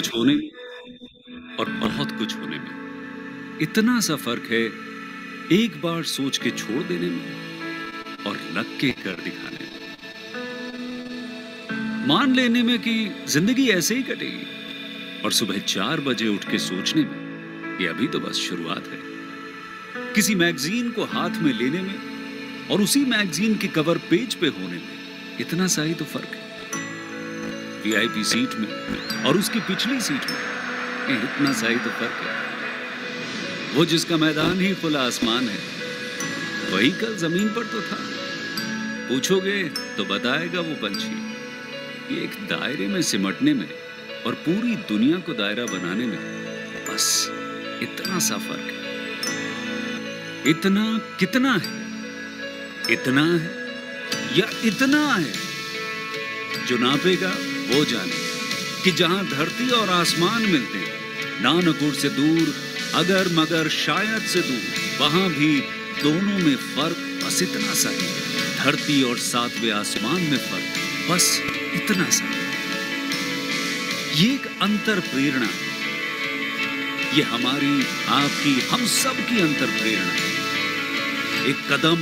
कुछ होने और बहुत कुछ होने में इतना सा फर्क है, एक बार सोच के छोड़ देने में और लग के कर दिखाने में। मान लेने में कि जिंदगी ऐसे ही कटेगी और सुबह 4 बजे उठ के सोचने में ये अभी तो बस शुरुआत है। किसी मैगजीन को हाथ में लेने में और उसी मैगजीन के कवर पेज पे होने में इतना सा ही तो फर्क है। वीआईपी सीट में और उसकी पिछली सीट में इतना सा ही तो फर्क है। वो जिसका मैदान ही खुला आसमान है, वही कल जमीन पर तो था। पूछोगे तो बताएगा वो पंछी, ये एक दायरे में सिमटने में और पूरी दुनिया को दायरा बनाने में बस इतना सा फर्क है। इतना कितना है? इतना है या इतना है? जो नापेगा वो जाने कि जहां धरती और आसमान मिलते हैं, नानकुर से दूर, अगर मगर शायद से दूर, वहां भी दोनों में फर्क बस इतना सा है। धरती और 7वें आसमान में फर्क बस इतना सा है। ये एक अंतर प्रेरणा है। ये हमारी, आपकी, हम सब की अंतर प्रेरणा है। एक कदम,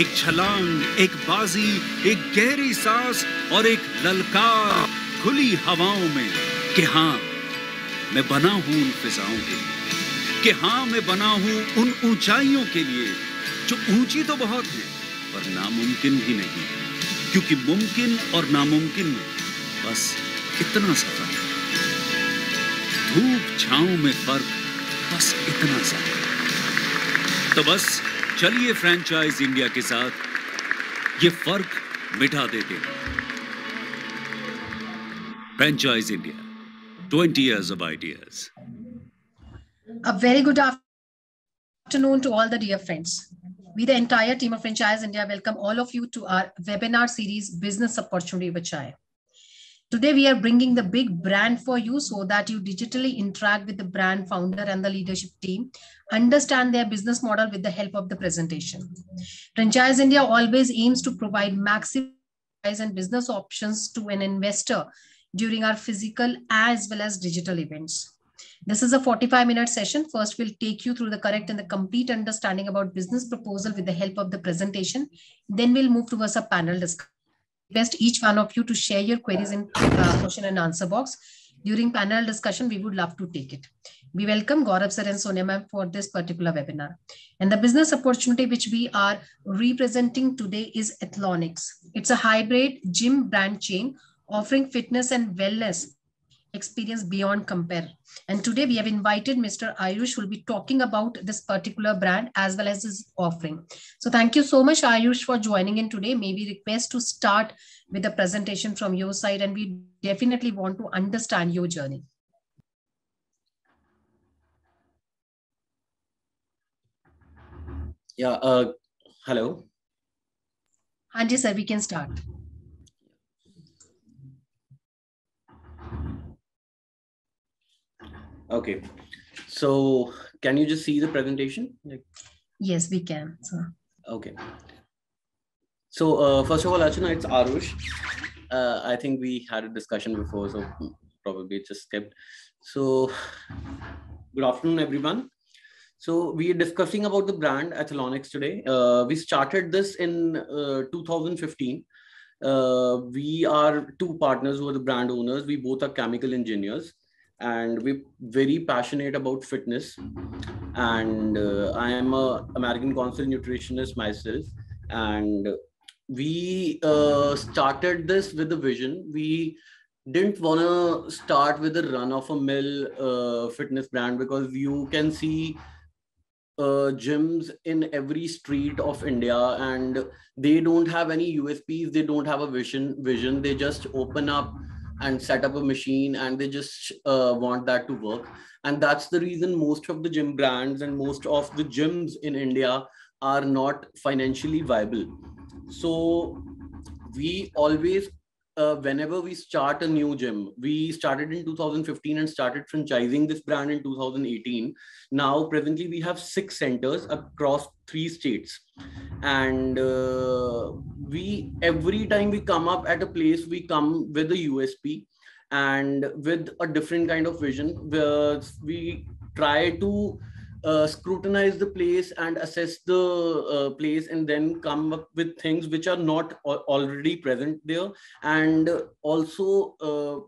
एक छलांग, एक बाजी, एक गहरी सांस और एक ललकार खुली हवाओं में कि हाँ मैं बना हूं उन फिजाओं के लिए, कि हाँ मैं बना हूं उन ऊंचाइयों के लिए जो ऊंची तो बहुत है पर नामुमकिन भी नहीं, क्योंकि मुमकिन और नामुमकिन में बस इतना सा फर्क है। धूप छांव में फर्क बस इतना सा है। तो बस चलिए फ्रेंचाइज इंडिया के साथ ये फर्क मिटा देते हैं। Franchise India, 20 years of ideas. A very good afternoon to all the dear friends. We, the entire team of Franchise India, welcome all of you to our webinar series, Business Opportunity with 𝐶𝐲𝐲. Today, we are bringing the big brand for you so that you digitally interact with the brand founder and the leadership team, understand their business model with the help of the presentation. Franchise India always aims to provide maximum and business options to an investor during our physical as well as digital events. This is a 45-minute session. First, we'll take you through the correct and the complete understanding about business proposal with the help of the presentation. Then we'll move towards a panel discussion. Request each one of you to share your queries in question and answer box. During panel discussion, we would love to take it. We welcome Gaurav sir and Sonia ma'am for this particular webinar. And the business opportunity which we are representing today is Athelonics. It's a hybrid gym brand chain offering fitness and wellness experience beyond compare. And today we have invited Mr. Ayush, who will be talking about this particular brand as well as his offering. So thank you so much, Ayush, for joining in today. May we request to start with the presentation from your side, and we definitely want to understand your journey. Yeah, hello. Hanji sir, we can start. Okay, so can you just see the presentation? Yes, we can, sir. Okay. So first of all, Archana, it's Arush. I think we had a discussion before, so probably it just skipped. So good afternoon, everyone. So we are discussing about the brand Athelonics today. We started this in 2015. We are two partners who are the brand owners. We both are chemical engineers. And we're very passionate about fitness. And I am an American Council nutritionist myself. And we started this with a vision. We didn't want to start with a run-of-a-mill fitness brand, because you can see gyms in every street of India, and they don't have any USPs. They don't have a vision. They just open up and set up a machine, and they just want that to work. And that's the reason most of the gym brands and most of the gyms in India are not financially viable. So we always, whenever we start a new gym, we started in 2015 and started franchising this brand in 2018. Now, presently, we have 6 centers across 3 states. And every time we come up at a place, we come with a USP. and with a different kind of vision, where we try to scrutinize the place and assess the place, and then come up with things which are not already present there, and also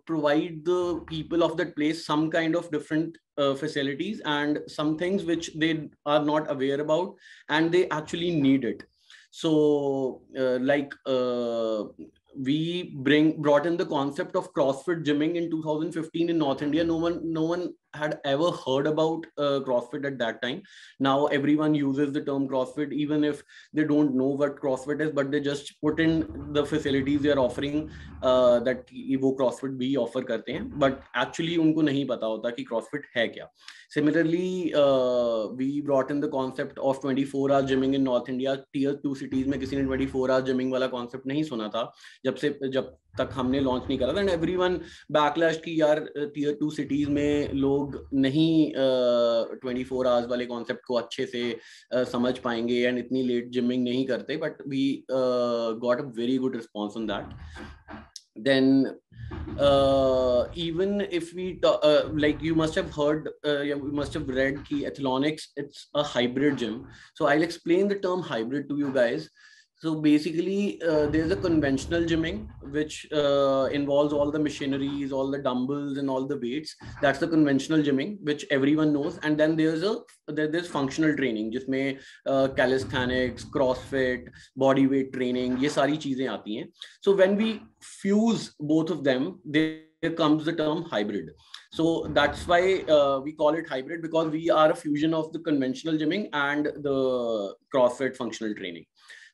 provide the people of that place some kind of different facilities and some things which they are not aware about and they actually need it. So we brought in the concept of CrossFit gymming in 2015 in North India. No one had ever heard about CrossFit at that time. Now everyone uses the term CrossFit, even if they don't know what CrossFit is, but they just put in the facilities they are offering that वो CrossFit भी offer करते हैं, but actually उनको नहीं पता होता कि CrossFit है क्या. Similarly, we brought in the concept of 24-hour gymming in North India. Tier 2 cities में किसी ने 24-hour gymming वाला concept नहीं सुना था जब तक हमने लॉन्च नहीं करा था. एंड एवरीवन बैकलैश की यार टीयर 2 सिटीज में लोग नहीं 24 आवर्स वाले कॉन्सेप्ट को अच्छे से समझ पाएंगे एंड इतनी लेट जिमिंग नहीं करते, but we got a very good response on that. Then even if we like, you must have heard, you must have read ki Athelonics, it's a hybrid gym. So I'll explain the term hybrid to you guys. So basically, there's a conventional gymming, which involves all the machineries, all the dumbbells and all the weights. That's the conventional gymming, which everyone knows. And then there's functional training, जिसमें calisthenics, CrossFit, body weight training, ये सारी चीजें आती हैं. So when we fuse both of them, there comes the term hybrid. So that's why we call it hybrid, because we are a fusion of the conventional gymming and the CrossFit functional training.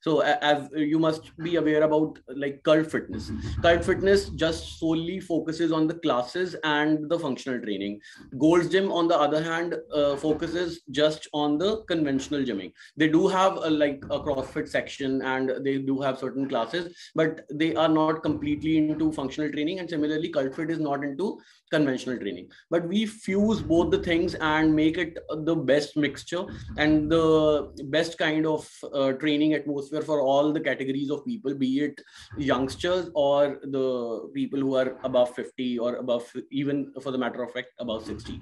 So as you must be aware about like Cult Fitness. Cult Fitness just solely focuses on the classes and the functional training. Gold's Gym, on the other hand, focuses just on the conventional gymming. They do have like a CrossFit section and they do have certain classes, but they are not completely into functional training. And similarly, Cult Fit is not into conventional training. But we fuse both the things and make it the best mixture and the best kind of training atmosphere for all the categories of people, be it youngsters or the people who are above 50 or above, even for the matter of fact, above 60.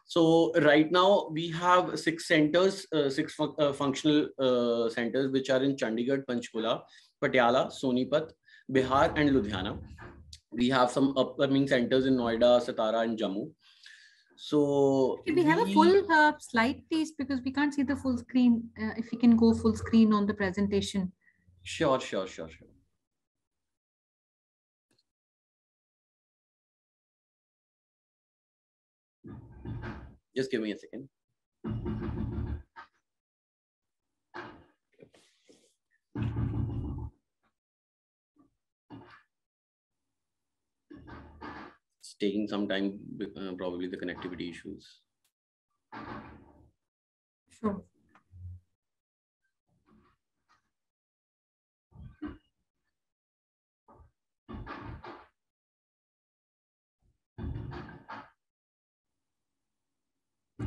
So right now we have 6 centers, 6 functional centers, which are in Chandigarh, Panchkula, Patiala, Sonipat, Bihar and Ludhiana. We have some upcoming centers in Noida, Satara and Jammu. So can we have a full slide, please, because we can't see the full screen. If we can go full screen on the presentation. Sure. Just give me a second. It's taking some time, probably the connectivity issues. Sure.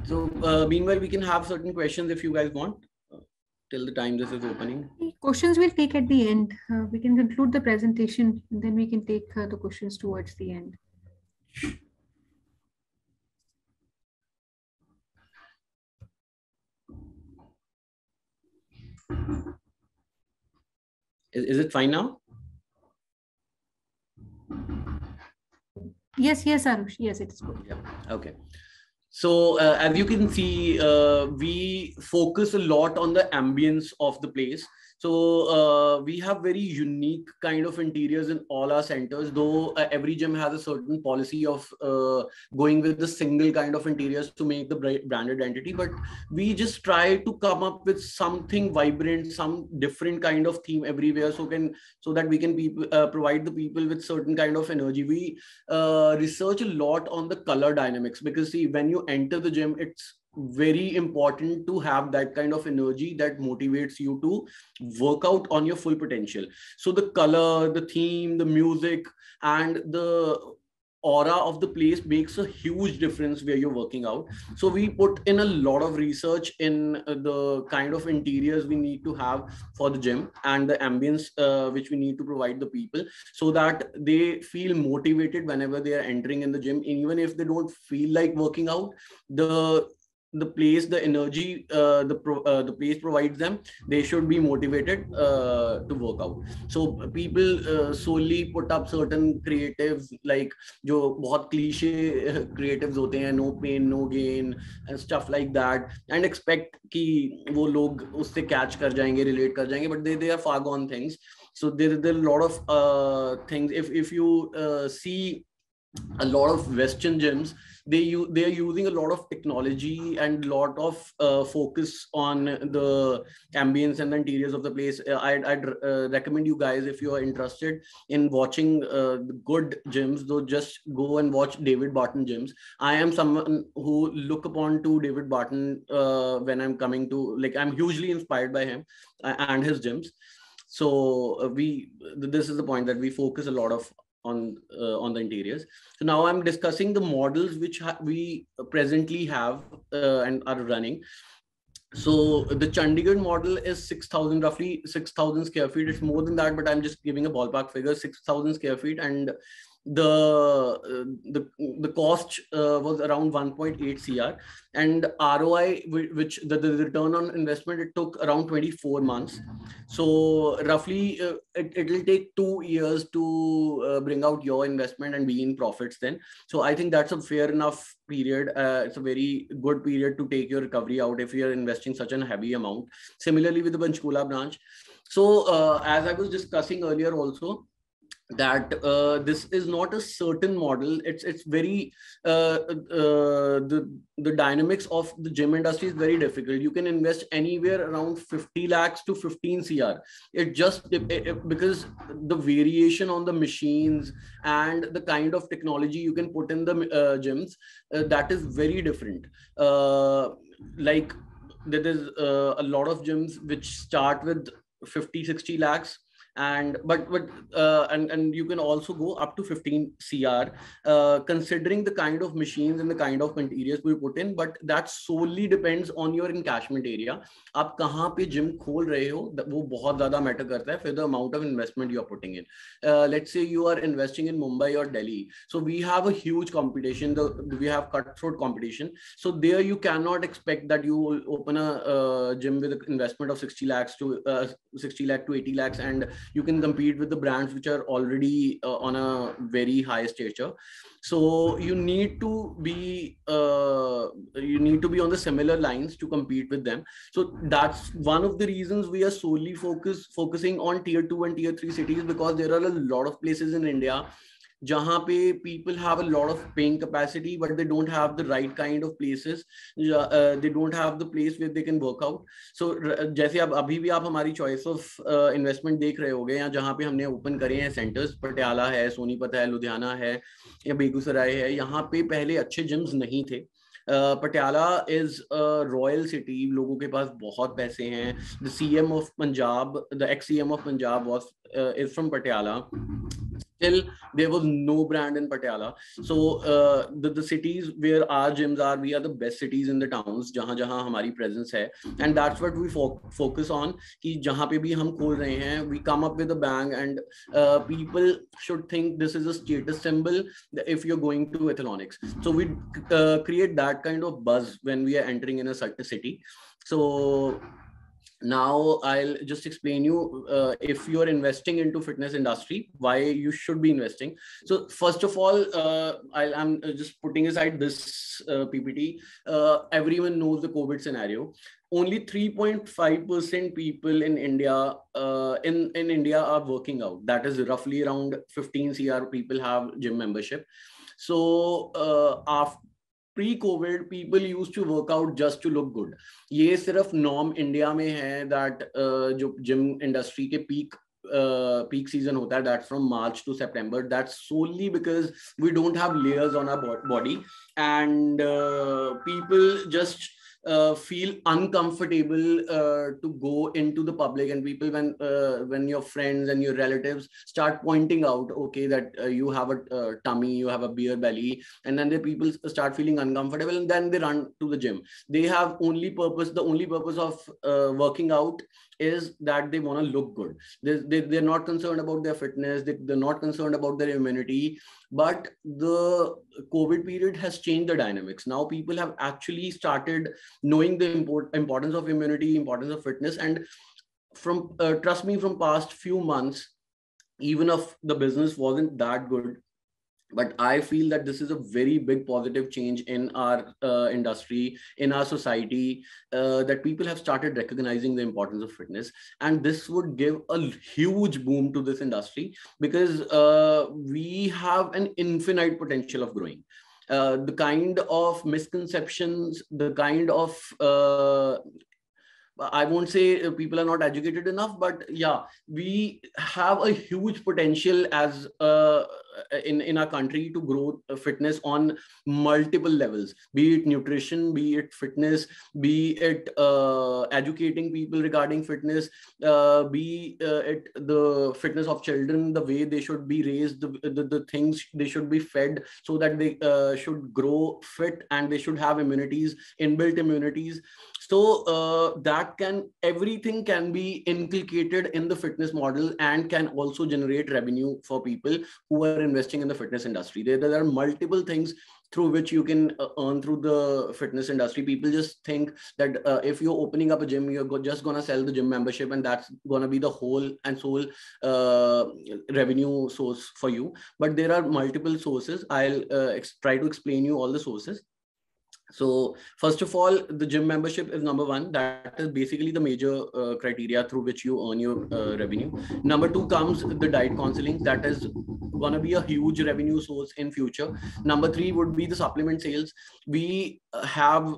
So meanwhile, we can have certain questions if you guys want, till the time this is opening. Questions we'll take at the end. We can conclude the presentation and then we can take the questions towards the end. Is it fine now? Yes, Arush. Yes, it's good. Yeah. Okay. So as you can see, we focus a lot on the ambience of the place. So we have very unique kind of interiors in all our centers, though every gym has a certain policy of going with the single kind of interiors to make the brand identity. But we just try to come up with something vibrant, some different kind of theme everywhere, so that we can provide the people with certain kind of energy. We research a lot on the color dynamics, because see, when you enter the gym, it's very important to have that kind of energy that motivates you to work out on your full potential. So the color, the theme, the music, and aura of the place makes a huge difference where you're working out. So we put in a lot of research in the kind of interiors we need to have for the gym and the ambience which we need to provide the people, so that they feel motivated whenever they are entering in the gym. Even if they don't feel like working out, the place, the energy the place provides them, they should be motivated to work out. So people solely put up certain creatives, like jo bahut cliche creatives hote hain, no pain no gain and stuff like that, and expect ki wo log usse catch kar jayenge, relate kar jayenge, but they are far gone things. So there are a lot of things. If you see a lot of Western gyms, they are using a lot of technology and lot of focus on the ambience and the interiors of the place. I'd recommend you guys, if you are interested in watching the good gyms, though, just go and watch David Barton gyms. I am someone who look upon to David Barton when I'm coming to, like, I'm hugely inspired by him and his gyms. So this is the point, that we focus a lot of on the interiors. So now I'm discussing the models which we presently have and are running. So the Chandigarh model is 6,000, roughly 6,000 square feet. It's more than that, but I'm just giving a ballpark figure, 6,000 square feet. And the cost was around 1.8 CR, and ROI, which the return on investment, it took around 24 months. So roughly it will take 2 years to bring out your investment and be in profits then. So I think that's a fair enough period. It's a very good period to take your recovery out if you're investing such a heavy amount. Similarly with the Panchkula branch. So as I was discussing earlier also, that this is not a certain model. It's very the dynamics of the gym industry is very difficult. You can invest anywhere around 50 lakhs to 15 CR. It just because the variation on the machines and the kind of technology you can put in the gyms, that is very different. Like there is a lot of gyms which start with 50-60 lakhs, and you can also go up to 15 CR considering the kind of machines and the kind of interiors we put in. But that solely depends on your encashment area. आप कहाँ पे gym खोल रहे हो, वो बहुत ज़्यादा matter करता है for the amount of investment you are putting in. Let's say you are investing in Mumbai or Delhi, so we have a huge competition. We have cutthroat competition. So there you cannot expect that you will open a gym with an investment of 60 lakhs to 60 lakh to 80 lakhs, and you can compete with the brands which are already on a very high stature. So you need to be on the similar lines to compete with them. So that's one of the reasons we are solely focusing on tier 2 and tier 3 cities, because there are a lot of places in India जहाँ पे people have a lot of paying capacity, but they don't have the right kind of places. They don't have the place where they can work out. So जैसे अब अभी भी आप हमारी choice of investment देख रहे होगे, या जहाँ पे हमने open करे हैं centers, पटियाला है, सोनीपत है, लुधियाना है, या बेगूसराय है, यहाँ पे पहले अच्छे gyms नहीं थे. Patiala is a royal city, लोगों के पास बहुत पैसे हैं. The CM of Punjab, the ex-CM of Punjab is from Patiala. Still, there was no brand in Patiala. So the cities where our gyms are, we are the best cities in the towns जहाँ जहाँ हमारी presence है, and that's what we focus on. कि जहाँ पे भी हम खोल रहे हैं, we come up with a bang, and people should think this is a status symbol if you're going to Athelonics. So we create that kind of buzz when we are entering in a certain city. So now I'll just explain you if you're investing into fitness industry, why you should be investing. So first of all, I'm just putting aside this PPT. Everyone knows the COVID scenario. Only 3.5% people in India in India are working out. That is roughly around 15 CR people have gym membership. So after pre-COVID, people used to work out just to look good. ये सिर्फ norm India में है that जो gym industry के peak season होता है, that's from March to September. That's solely because we don't have layers on our body, and people just feel uncomfortable to go into the public, and people, when your friends and your relatives start pointing out, okay, that you have a tummy, you have a beer belly, and then the people start feeling uncomfortable, and then they run to the gym. They have the only purpose of working out is that they want to look good. They're not concerned about their fitness, they're not concerned about their immunity. But the COVID period has changed the dynamics. Now people have actually started knowing the importance of immunity, importance of fitness. And from trust me, from past few months, even if the business wasn't that good, but I feel that this is a very big positive change in our industry, in our society, that people have started recognizing the importance of fitness. And this would give a huge boom to this industry, because we have an infinite potential of growing. The kind of misconceptions, the kind of I won't say people are not educated enough, but yeah, we have a huge potential as in our country to grow fitness on multiple levels, be it nutrition, be it fitness, be it educating people regarding fitness, be it the fitness of children, the way they should be raised, the things they should be fed so that they should grow fit, and they should have immunities, inbuilt immunities. So everything can be inculcated in the fitness model, and can also generate revenue for people who are investing in the fitness industry. There are multiple things through which you can earn through the fitness industry. People just think that if you're opening up a gym, you're just going to sell the gym membership, and that's going to be the whole and sole revenue source for you. But there are multiple sources. I'll try to explain you all the sources. So first of all, the gym membership is number one. That is basically the major criteria through which you earn your revenue. Number two comes the diet counseling. That is going to be a huge revenue source in future. Number three would be the supplement sales. We have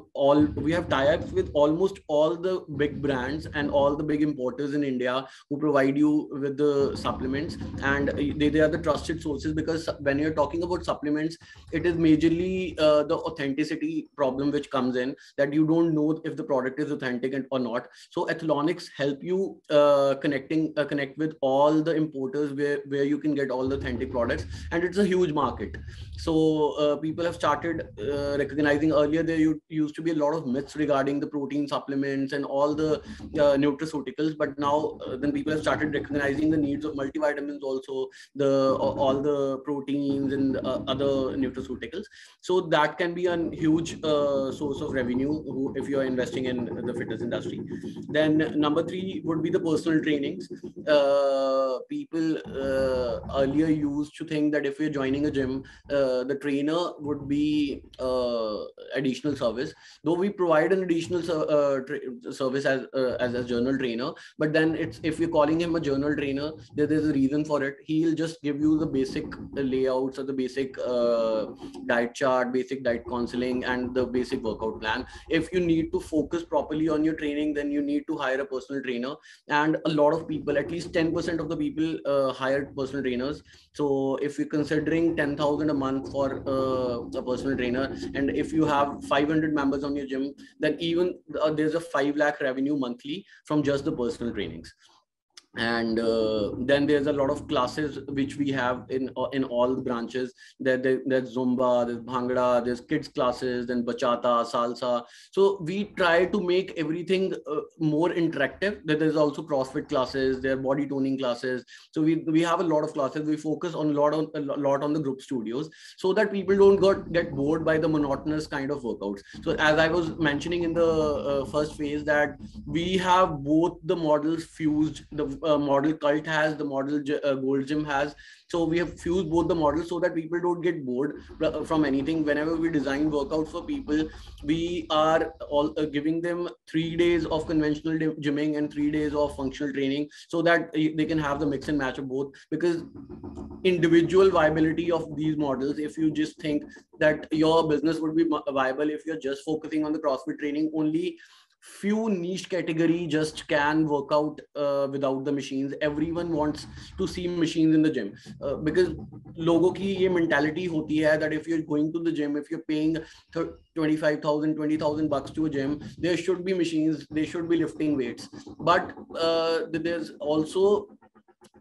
tie-ups with almost all the big brands and all the big importers in India who provide you with the supplements, and they are the trusted sources, because when you're talking about supplements, it is majorly the authenticity problem which comes in, that you don't know if the product is authentic or not. So Athelonics help you connect with all the importers where you can get all the authentic products, and it's a huge market. So people have started recognizing. Earlier there used to be a lot of myths regarding the protein supplements and all the nutraceuticals, but now then people have started recognizing the needs of multivitamins, also all the proteins and other nutraceuticals. So that can be a huge source of revenue if you are investing in the fitness industry. Then number three would be the personal trainings. People earlier used to think that if you're joining a gym, the trainer would be additional service, though we provide an additional service as a journal trainer. But then if you're calling him a journal trainer, there's a reason for it. He'll just give you the basic layouts or the basic diet chart, basic diet counseling, and the basic workout plan. If you need to focus properly on your training, then you need to hire a personal trainer. And a lot of people, at least 10% of the people hire personal trainers. So if you're considering 10,000 a month for a personal trainer, and if you have 500 members on your gym, then even there's a 5 lakh revenue monthly from just the personal trainings. And then there's a lot of classes which we have in all the branches. There's Zumba, there's Bhangra, there's kids classes, then Bachata, Salsa. So we try to make everything more interactive. There's also CrossFit classes, there are body toning classes. So we have a lot of classes. We focus a lot on the group studios, so that people don't get bored by the monotonous kind of workouts. So as I was mentioning in the first phase, that we have both the models fused. The model Cult has, the model Gold Gym has. So we have fused both the models so that people don't get bored from anything. Whenever we design workouts for people, we are all giving them 3 days of conventional gymming and 3 days of functional training, so that they can have the mix and match of both. Because individual viability of these models, if you just think that your business would be viable if you're just focusing on the CrossFit training only, few niche category just can work out without the machines. Everyone wants to see machines in the gym because logo ki ye mentality hoti hai that if you're going to the gym, if you're paying 25,000, 20,000 bucks to a gym, there should be machines, they should be lifting weights. But there's also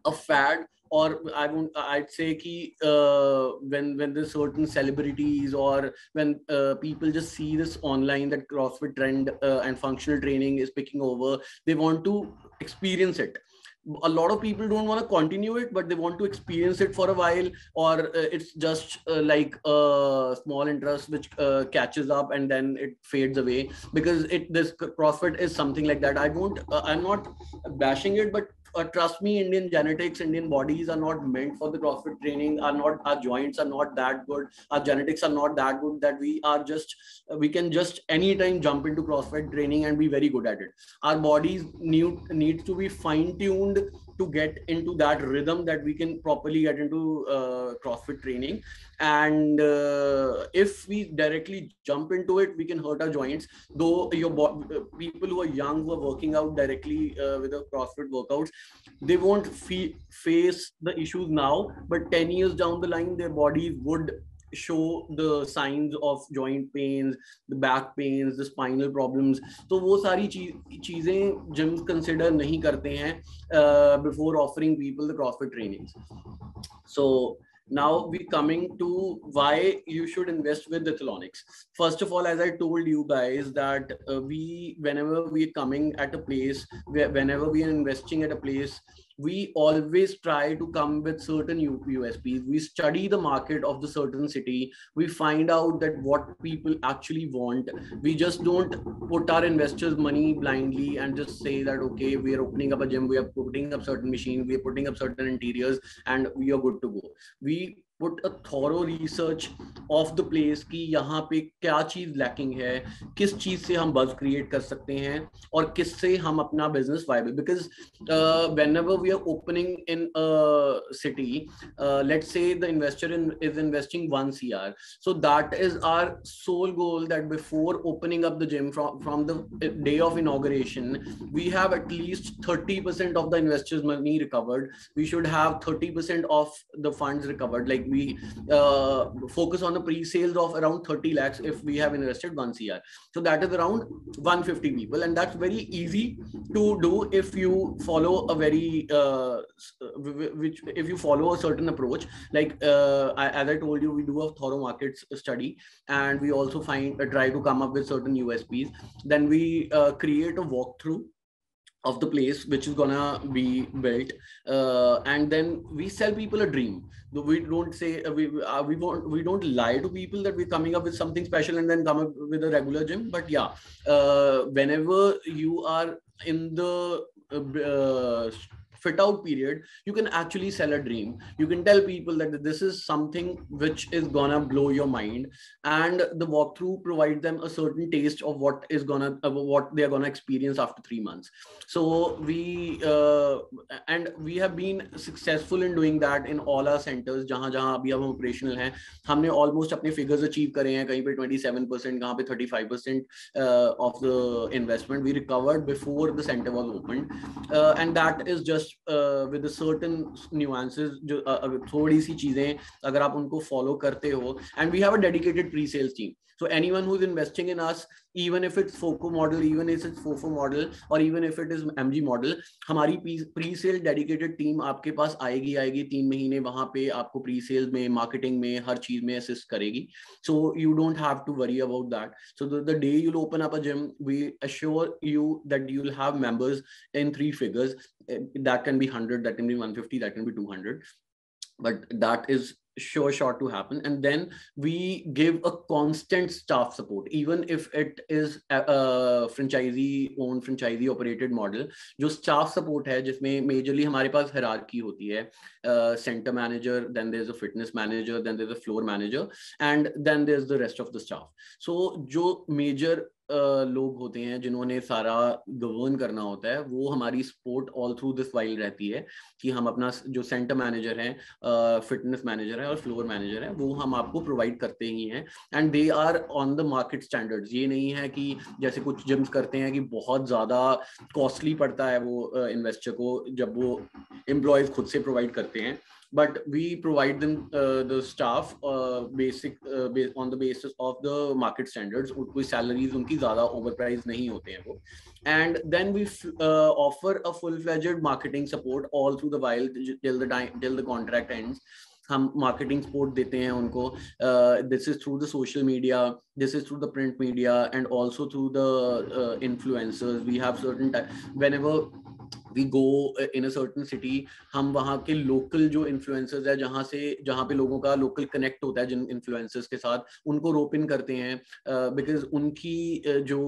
a fad, or I'd say ki when there's certain celebrities, or when people just see this online that CrossFit trend and functional training is picking over, they want to experience it. A lot of people don't want to continue it, but they want to experience it for a while, or it's just like a small interest which catches up and then it fades away, because this CrossFit is something like that. I'm not bashing it, but trust me, Indian genetics, Indian bodies are not meant for the CrossFit training. Our joints are not that good. Our genetics are not that good that we can just anytime jump into CrossFit training and be very good at it. Our bodies need to be fine-tuned to get into that rhythm that we can properly get into CrossFit training. And if we directly jump into it, we can hurt our joints. Though people who are young, who are working out directly with the CrossFit workouts, they won't face the issues now, but 10 years down the line, their bodies would show the signs of joint pains, the back pains, the spinal problems. So वो सारी चीजें gyms consider नहीं करते हैं before offering people the CrossFit trainings. So now we coming to why you should invest with Athelonics. First of all, as I told you guys that whenever we are coming at a place, whenever we are investing at a place, we always try to come with certain USPs. We study the market of the certain city. We find out that what people actually want. We just don't put our investors' money blindly and just say that, okay, we are opening up a gym, we are putting up certain machines, we are putting up certain interiors, and we are good to go. We put a thorough research of the place कि यहाँ पे क्या चीज lacking है, किस चीज से हम buzz create कर सकते हैं, और किससे हम अपना business viable. Because whenever we are opening in a city, let's say the investor is investing 1 CR. So that is our sole goal, that before opening up the gym from the day of inauguration, we have at least 30% of the investors' money recovered. We should have 30% of the funds recovered. Like we focus on the pre-sales of around 30 lakhs if we have invested 1 CR. So that is around 150 people, and that's very easy to do if you follow a very if you follow a certain approach. Like as I told you, we do a thorough market study, and we also try to come up with certain USPs. Then we create a walkthrough of the place which is gonna be built, and then we sell people a dream. We don't say we don't lie to people that we're coming up with something special and then come up with a regular gym. But yeah, whenever you are in the fit out period, you can actually sell a dream. You can tell people that this is something which is gonna blow your mind, and the walkthrough provides them a certain taste of what they're gonna experience after 3 months. So we have been successful in doing that in all our centers. जहाँ अभी हम operational हैं, हमने almost अपने figures achieve करे हैं. कहीं पे 27%, कहाँ पे 35% of the investment we recovered before the center was opened, and that is just with a certain nuances. जो थोड़ी सी चीजें अगर आप उनको follow करते हो, and we have a dedicated pre-sales team. So anyone who's investing in us, even if it's FOCO model, even if it's FOFO model, or even if it is MG model, हमारी pre-sale dedicated team आपके पास आएगी 3 महीने वहाँ पे आपको pre-sales में, marketing में, हर चीज में assist करेगी. So you don't have to worry about that. So the day you'll open up a gym, we assure you that you'll have members in 3 figures. That can be 100, that can be 150, that can be 200, but that is sure to happen. And then we give a constant staff support, even if it is a franchisee owned, franchisee operated model. जो staff support है, जिसमें majorly हमारे पास hierarchy होती है, center manager, then there's a fitness manager, then there's a floor manager, and then there's the rest of the staff. So जो major लोग होते हैं जिन्होंने सारा गवर्न करना होता है, वो हमारी support all through this while रहती है कि हम अपना जो सेंटर मैनेजर है, फिटनेस मैनेजर है और फ्लोर मैनेजर है, वो हम आपको प्रोवाइड करते ही हैं, and they are on the market standards. ये नहीं है कि जैसे कुछ जिम्स करते हैं कि बहुत ज़्यादा कॉस्टली पड़ता है वो इन्वेस्टर को जब वो एम्प्लॉयज खुद से प्रोवाइड करते हैं, but we provide them the staff on the basis of the market standards. कोई salaries उनकी ज़्यादा overpriced नहीं होते हैं वो, and then we offer a full-fledged marketing support all through the while till the contract ends. हम marketing support देते हैं उनको. This is through the social media, this is through the print media, and also through the influencers. We have certain whenever we go in a certain city, हम वहाँ के local जो influencers है, जहाँ पे लोगों का local connect होता है जिन influencers के साथ, उनको rope in करते हैं, because उनकी जो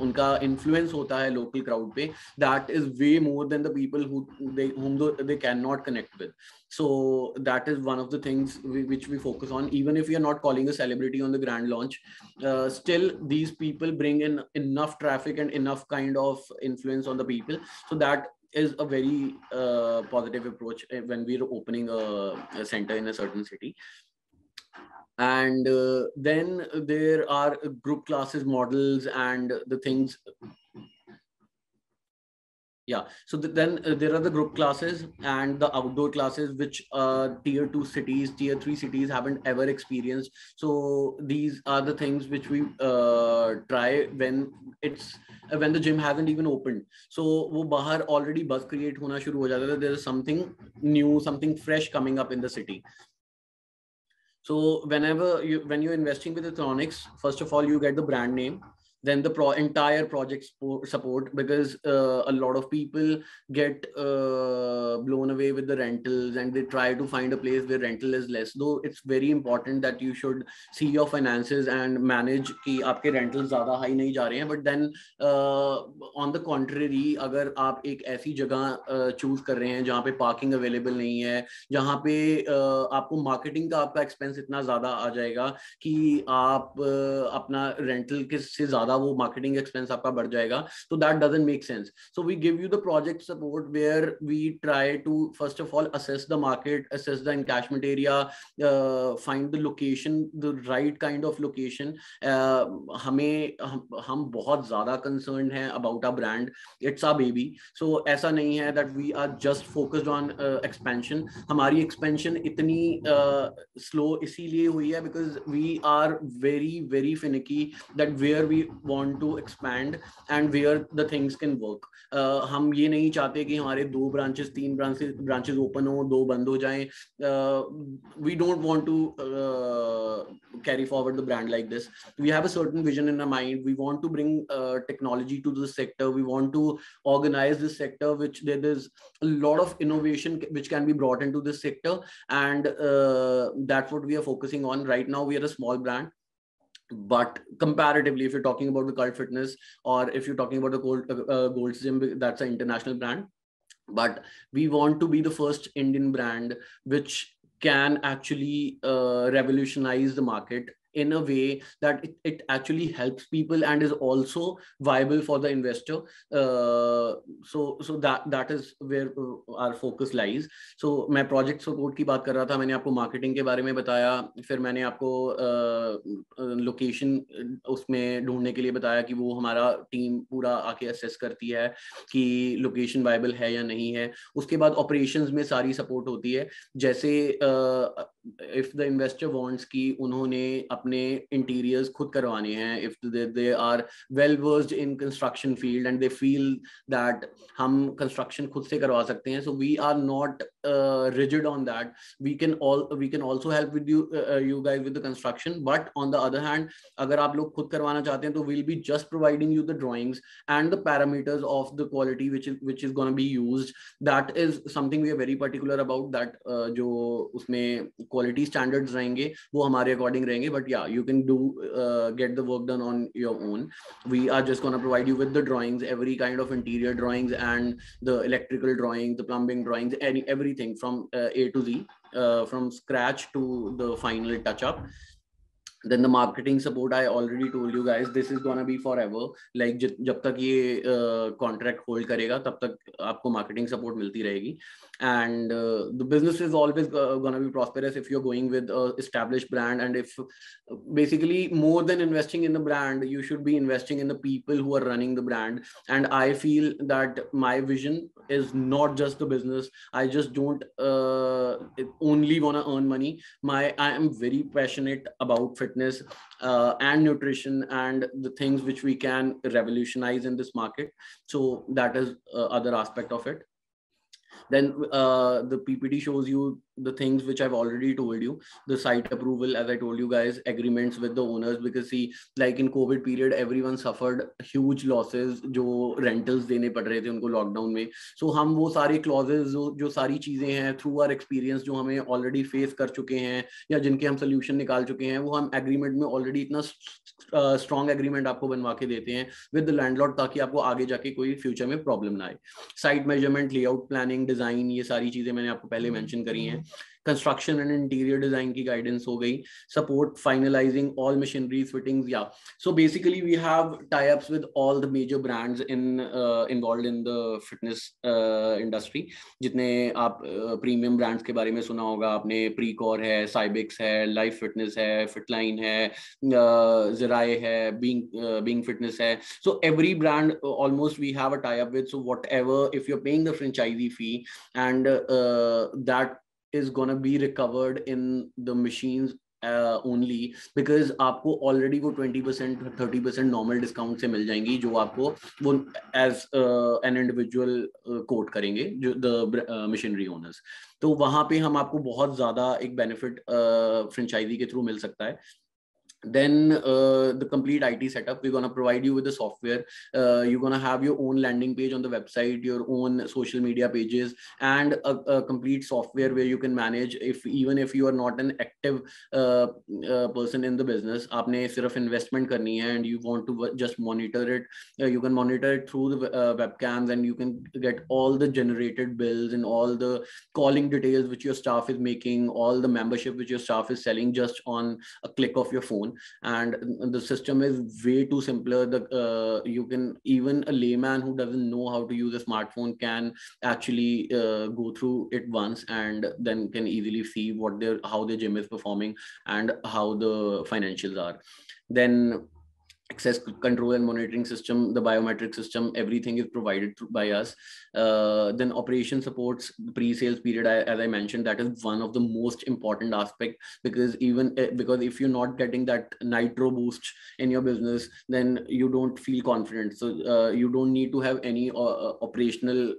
उनका influence होता है local crowd पे, that is way more than the people whom they cannot connect with. So that is one of the things which we focus on. Even if we are not calling a celebrity on the grand launch, still these people bring in enough traffic and enough kind of influence on the people. So that is a very positive approach when we are opening a center in a certain city. And then there are group classes models and the things. Yeah, so then there are the group classes and the outdoor classes, which tier 2 cities, tier 3 cities haven't ever experienced. So these are the things which we try when the gym hasn't even opened. So wo bahar already buzz create hona shuru ho jata hai, there is something new, something fresh coming up in the city. So when you're investing with Athelonics, first of all, you get the brand name, then the entire project support, because a lot of people get blown away with the rentals and they try to find a place where rental is less. Though it's very important that you should see your finances and manage कि आपके rentals ज़्यादा high नहीं जा रहे हैं, but then on the contrary, अगर आप एक ऐसी जगह choose कर रहे हैं जहाँ पे parking available नहीं है, जहाँ पे आपको marketing का आपका expense इतना ज़्यादा आ जाएगा कि आप अपना rental के से ज़्यादा वो marketing expense आपका बढ़ जाएगा, so that doesn't make sense. So we give you the project support where we try to first of all assess the market, assess the encashment area, find the location, the right kind of location. हम बहुत ज़्यादा concerned हैं about our brand. It's our baby. So ऐसा नहीं है that we are just focused on expansion. हमारी expansion इतनी slow इसीलिए हुई है because we are very very finicky that where we want to expand and where the things can work. हम ये नहीं चाहते कि हमारे 2 branches 3 branches open हो, 2 बंद हो जाएं. We don't want to carry forward the brand like this. We have a certain vision in our mind. We want to bring technology to the sector. We want to organize this sector, which there is a lot of innovation which can be brought into this sector, and that's what we are focusing on. Right now we are a small brand, but comparatively, if you're talking about the Cult Fitness or if you're talking about the Gold's Gym, that's an international brand. But we want to be the first Indian brand which can actually revolutionize the market in a way that it actually helps people and is also viable for the investor. So that is where our focus lies. So मैं project support की बात कर रहा था, मैंने आपको marketing के बारे में बताया, फिर मैंने आपको location उसमें ढूंढने के लिए बताया कि वो हमारा team पूरा आके assess करती है कि location viable है या नहीं है. उसके बाद operations में सारी support होती है. जैसे if the investor wants कि उन्होंने अपने interiors खुद करवाने हैं, if they are well versed in construction field and they feel that हम construction खुद से करवा सकते हैं, so we are not rigid on that. We can also help with you guys with the construction, but on the other hand, अगर आप लोग खुद करवाना चाहते हैं तो we'll be just providing you the drawings and the parameters of the quality which is going to be used. That is something we are very particular about, that जो उसमें quality standards रहेंगे वो हमारे according रहेंगे. But yeah, you can get the work done on your own. We are just going to provide you with the drawings, every kind of interior drawings and the electrical drawings, the plumbing drawings, everything from A to Z, from scratch to the final touch up. Then the marketing support, I already told you guys, this is gonna be forever. Like जब तक ये contract hold करेगा तब तक आपको marketing support मिलती रहेगी. And the business is always gonna be prosperous if you're going with a established brand, and if basically more than investing in the brand, you should be investing in the people who are running the brand. And I feel that my vision is not just the business. I just don't only want to earn money. I am very passionate about fitness and nutrition and the things which we can revolutionize in this market. So that is other aspect of it. Then the PPT shows you the things which I've already told you. The site approval, as I told you guys, agreements with the owners, because see, like in COVID period, everyone suffered huge losses जो rentals देने पड़ रहे थे उनको lockdown में. So हम वो सारे clauses जो सारी चीजें हैं through our experience जो हमें already face कर चुके हैं या जिनके हम solution निकाल चुके हैं, वो हम agreement में already इतना strong agreement आपको बनवा के देते हैं with the landlord, ताकि आपको आगे जाके कोई future में problem ना आए. Site measurement, layout planning, design, ये सारी चीजें मैंने आपको पहले mention करी हैं. Construction and interior design की guidance हो गई. Support finalizing all machineries, fittings. Yeah. So basically we have tie-ups with all the major brands involved in the fitness industry. जितने आप premium brands के बारे में सुना होगा आपने, Precor है, Cybix है, Life Fitness है, Fitline है, Zerai है, Being Fitness है. So every brand almost we have a tie-up with. So whatever, if you're paying the franchisee fee, and that is gonna be recovered in the machines only, because आपको already वो 20% 30% normal discount से मिल जाएंगी जो आपको वो as an individual quote करेंगे जो the machinery owners. तो वहाँ पे हम आपको बहुत ज़्यादा एक benefit franchisee के through मिल सकता है. Then the complete IT setup, we're going to provide you with the software. You're going to have your own landing page on the website, your own social media pages, and a complete software where you can manage, even if you are not an active person in the business, आपने सिर्फ investment करनी है and you want to just monitor it, you can monitor it through the webcams, and you can get all the generated bills and all the calling details which your staff is making, all the membership which your staff is selling just on a click of your phone. And the system is way too simpler. You can, even a layman who doesn't know how to use a smartphone can actually go through it once and then can easily see how their gym is performing and how the financials are. Then access control and monitoring system, the biometric system, everything is provided by us. Then operation supports pre-sales period, as I mentioned, that is one of the most important aspect, because if you're not getting that nitro boost in your business, then you don't feel confident. So you don't need to have any operational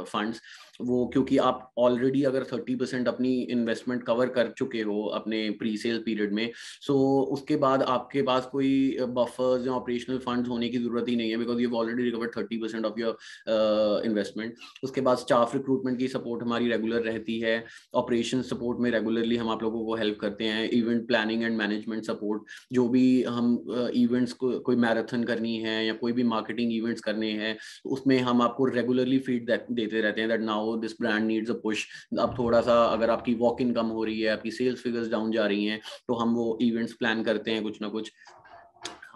funds. वो क्योंकि आप already अगर 30% अपनी investment cover कर चुके हो अपने pre sale period में, सो उसके बाद आपके पास कोई बफर्स या ऑपरेशनल फंड्स होने की जरूरत ही नहीं है, because you already recovered 30% of your investment. उसके बाद स्टाफ रिक्रूटमेंट की सपोर्ट हमारी रेगुलर रहती है. ऑपरेशन सपोर्ट में रेगुलरली हम आप लोगों को हेल्प करते हैं. Event planning and management support, जो भी हम इवेंट्स कोई मैराथन करनी है या कोई भी मार्केटिंग इवेंट्स करने हैं, उसमें हम आपको रेगुलरली फीडबैक देते रहते हैं that now this brand needs a push. अब थोड़ा सा अगर आपकी वॉक इन कम हो रही है, आपकी सेल्स फिगर्स डाउन जा रही हैं, तो हम वो इवेंट्स प्लान करते हैं कुछ ना कुछ.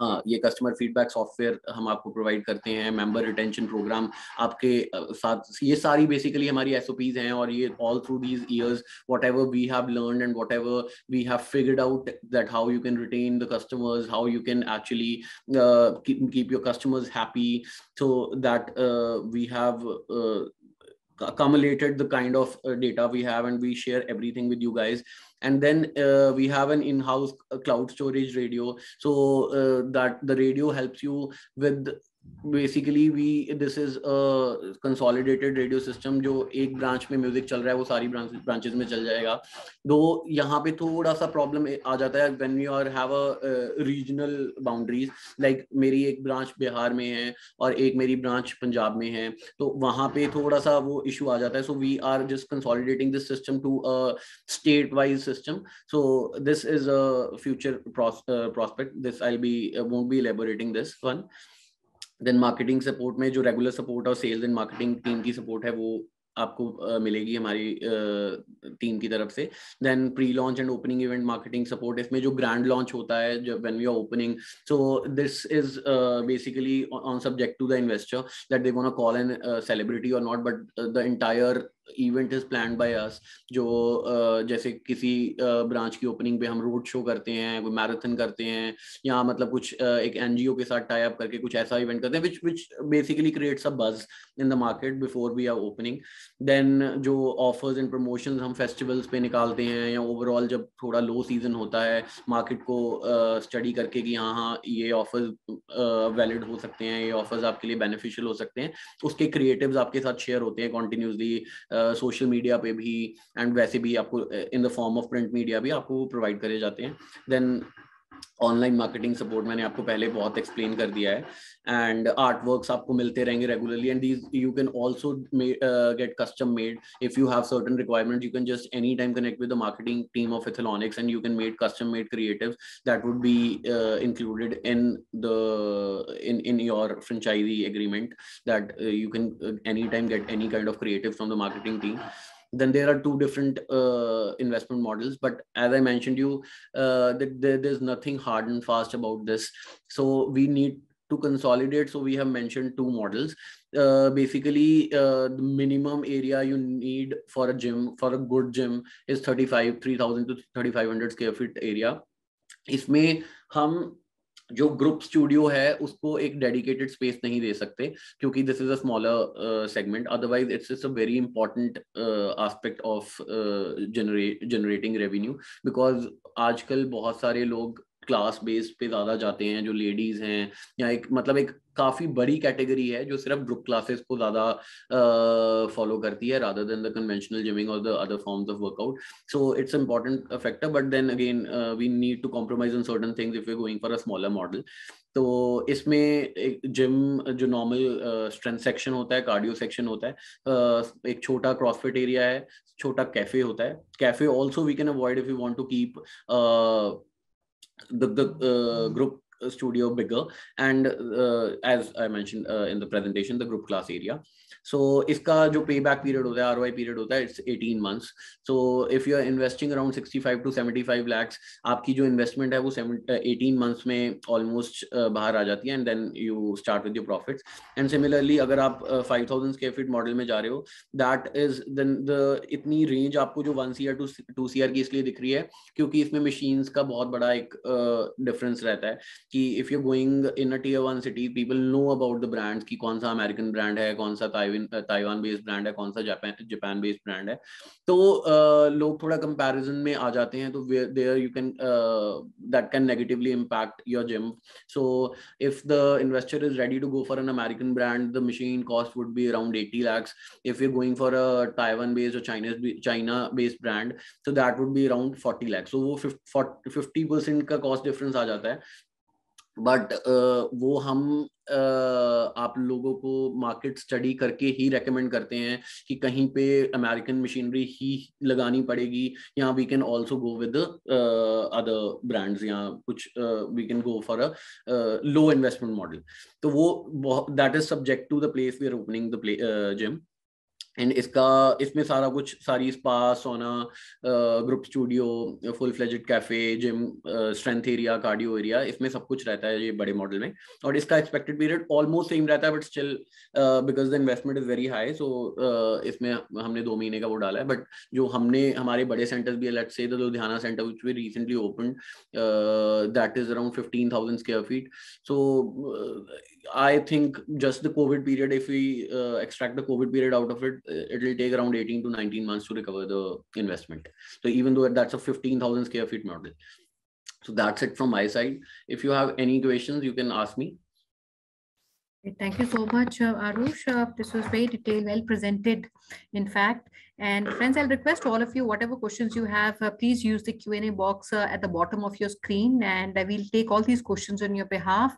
हाँ, ये कस्टमर फीडबैक सॉफ्टवेयर हम आपको प्रोवाइड करते हैं. मेंबर रिटेंशन प्रोग्राम आपके साथ, ये सारी बेसिकली हमारी SOPs हैं. और ये all through these years whatever we have learned and whatever we have figured out, that how you can retain the customers, how you can actually keep your customers happy, so that we have accumulated the kind of data we have, and we share everything with you guys. And then we have an in-house cloud storage radio, so that the radio helps you with basically this is a consolidated radio system. जो एक branch में music चल रहा है वो सारी branches में चल जाएगा. दो यहाँ पे थोड़ा सा प्रॉब्लम आ जाता है when you have a regional boundaries, like मेरी एक ब्रांच बिहार में है और एक मेरी ब्रांच पंजाब में है, तो वहाँ पे थोड़ा सा वो इशू आ जाता है. So we are just consolidating this system to a state-wise system. So this is a future prospect. This won't be elaborating this one. Then marketing support में जो रेगुलर सपोर्ट और सेल्स एंड मार्केटिंग टीम की support है वो आपको मिलेगी हमारी team की तरफ से. Then pre launch and opening event marketing support. इसमें जो ग्रैंड लॉन्च होता है जब when we are opening, so this is basically on subject to the investor that they want to call a celebrity और not, but the entire event is planned by us. जो जैसे किसी branch की opening पे हम road show करते हैं, कोई मैराथन करते हैं, या मतलब कुछ एक एनजीओ के साथ टाई अप करके कुछ ऐसा इवेंट करते हैं which basically creates a buzz in the market before we are opening. Then जो offers and promotions हम festivals पे निकालते हैं, या overall जब थोड़ा low season होता है मार्केट को स्टडी करके कि हाँ ये ऑफर्स वैलिड हो सकते हैं, ये ऑफर्स आपके लिए बेनिफिशियल हो सकते हैं, उसके क्रिएटिव्स आपके साथ शेयर होते हैं कॉन्टिन्यूसली सोशल मीडिया पे भी, एंड वैसे भी आपको in the form of print media भी आपको प्रोवाइड करे जाते हैं. देन ऑनलाइन मार्केटिंग सपोर्ट मैंने आपको पहले बहुत एक्सप्लेन कर दिया है, एंड आर्ट वर्क्स आपको मिलते रहेंगे regularly, and these you can also get custom made if you have certain requirement. You can just any time connect with the marketing team of Athelonics and you can make custom made creatives that would be included in your franchisee agreement, that you can anytime get any kind of creative from the marketing team. Then there are two different investment models, but as I mentioned you, there's nothing hard and fast about this, so we need to consolidate. So we have mentioned two models. Basically the minimum area you need for a gym, for a good gym, is 3,000 to 3,500 square feet area. इसमें हम जो group studio है उसको एक dedicated space नहीं दे सकते, क्योंकि this is a smaller segment. Otherwise it's a very important aspect of generating revenue, because आजकल बहुत सारे लोग क्लास बेस पे ज्यादा जाते हैं, जो लेडीज हैं, या एक मतलब एक काफी बड़ी कैटेगरी है जो सिर्फ ग्रुप क्लासेस को ज्यादा फॉलो करती है rather than the conventional gymming और the other forms of workout. So it's important factor, but then again we need to compromise on certain things if we are going for a smaller model. तो इसमें एक gym जो normal strength section होता है, cardio section होता है, एक छोटा क्रॉसफिट एरिया है, छोटा कैफे होता है. Cafe also we can avoid if you want to keep the group studio bigger, and as I mentioned in the presentation, the group class area. So इसका जो payback period होता है, ROI period होता है, it's 18 months. So if you are investing around 65 to 75 lakhs, आपकी जो investment है वो 18 months में almost बाहर आ जाती है, and then you start with your profits. And similarly अगर आप 5,000 square feet model में जा रहे हो, that is then इतनी range आपको जो 1 CR to 2 CR की इसलिए दिख रही है क्योंकि इसमें machines का बहुत बड़ा एक difference रहता है कि if you're going in a tier 1 city, people know about the brands कि कौन सा American brand है, कौन सा ताइवान बेस्ड ब्रांड है, कौन सा जापान बेस्ड ब्रांड है. तो लोग थोड़ा कंपैरिजन में आ जाते हैं, तो there you can that can negatively impact your gym. So if the investor is ready to go for an American brand, the machine cost would be around 80 lakhs. If you going for a Taiwan based और China based brand, so that would be around 40 lakhs. So वो 50% का cost difference आ जाता है. But वो हम आप लोगों को मार्केट स्टडी करके ही रेकमेंड करते हैं कि कहीं पे अमेरिकन मशीनरी ही लगानी पड़ेगी, या we can also go with other brands, या कुछ we can go for a low investment model. तो वो that is subject to the place we are opening the gym. And इसमें सारा कुछ, सारी spa, sauna, group studio, full fledged cafe, gym, strength area, cardio area, इसमें सब कुछ रहता है ये बड़े मॉडल में. और इसका एक्सपेक्टेड पीरियड ऑलमोस्ट सेम रहता है, but still because the investment is very high, so इसमें हमने 2 महीने का वो डाला है. बट जो हमारे बड़े सेंटर्स भी है, let's say the Ludhiana centre which we recently opened, that is around 15,000 square feet. So I think just the COVID period, if we extract the COVID period out of it, it will take around 18 to 19 months to recover the investment. So even though that's a 15,000 square feet model. So that's it from my side. If you have any questions, you can ask me. Thank you so much, Arush. This was very detailed, well presented, in fact. And friends, I'll request all of you, whatever questions you have, please use the Q&A box at the bottom of your screen, and we'll take all these questions on your behalf.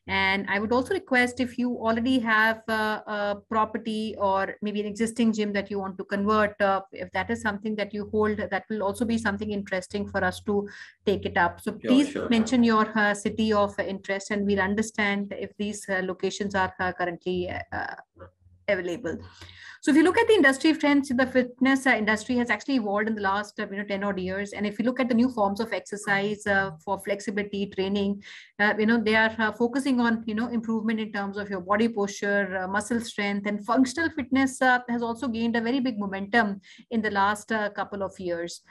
And I would also request, if you already have a property or maybe an existing gym that you want to convert, if that is something that you hold, that will also be something interesting for us to take it up. So please mention your city of interest, and we'll understand if these locations are currently available. So if you look at the industry trends, the fitness industry has actually evolved in the last 10 odd years. And if you look at the new forms of exercise for flexibility training, they are focusing on improvement in terms of your body posture, muscle strength, and functional fitness has also gained a very big momentum in the last couple of years.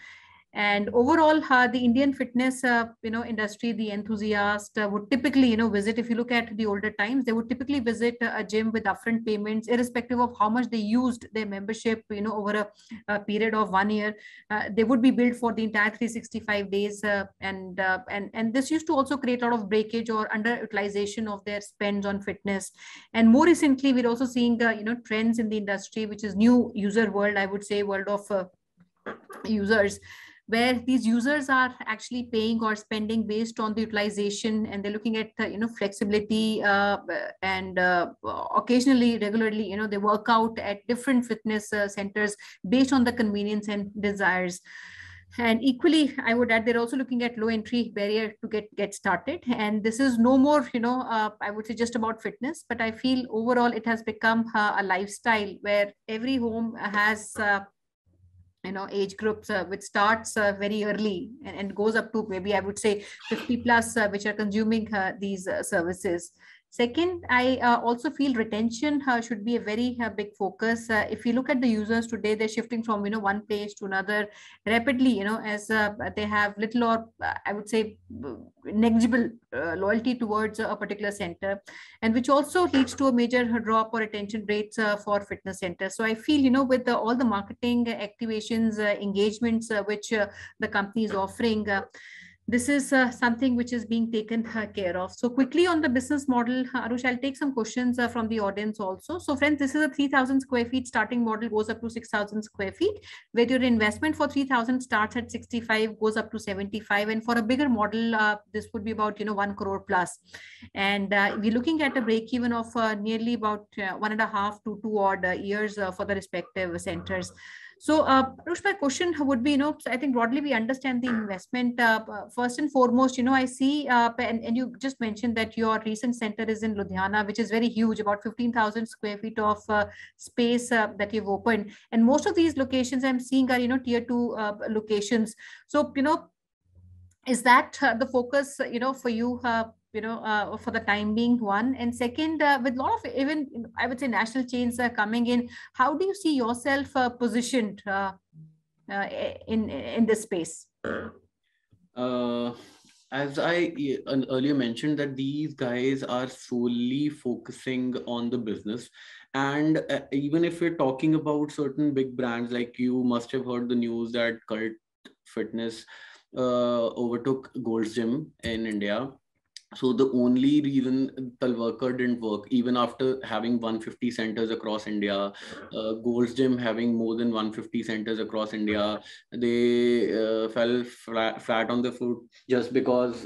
And overall, the Indian fitness, industry, the enthusiast would typically, visit. If you look at the older times, they would typically visit a gym with upfront payments, irrespective of how much they used their membership, over a period of 1 year. They would be billed for the entire 365 days, and this used to also create a lot of breakage or underutilization of their spends on fitness. And more recently, we're also seeing, trends in the industry, which is new user world, I would say, world of users, where these users are actually paying or spending based on the utilization, and they're looking at flexibility and occasionally, regularly, they work out at different fitness centers based on the convenience and desires. And equally, I would add, they're also looking at low entry barrier to get started. And this is no more, I would say, just about fitness, but I feel overall it has become a lifestyle where every home has age groups which starts very early and goes up to, maybe I would say, 50 plus, which are consuming these services. Second, I also feel retention should be a very big focus. If you look at the users today, they're shifting from one place to another rapidly, as they have little or I would say negligible loyalty towards a particular center, and which also leads to a major drop or retention rates for fitness centers. So I feel with all the marketing activations, engagements which the company is offering, this is something which is being taken care of. So quickly on the business model, Arush, I'll take some questions from the audience also. So friends, this is a 3,000 square feet starting model, goes up to 6,000 square feet, where your investment for 3,000 starts at 65, goes up to 75. And for a bigger model, this would be about 1 crore plus. And we're looking at a break even of nearly about 1.5 to 2 odd years for the respective centers. So, Arush, my question would be, I think broadly we understand the investment. First and foremost, I see, and you just mentioned that your recent center is in Ludhiana, which is very huge, about 15,000 square feet of space that you've opened. And most of these locations I'm seeing are, tier 2 locations. So, is that the focus, for you, for the time being, one? And second, with a lot of even, I would say, national chains coming in, how do you see yourself positioned in this space? As I earlier mentioned, that these guys are solely focusing on the business. And even if we're talking about certain big brands, like you must have heard the news that Cult Fitness overtook Gold's Gym in India. So the only reason Talwalkar didn't work, even after having 150 centers across India, Gold's Gym having more than 150 centers across India, they fell flat on the foot just because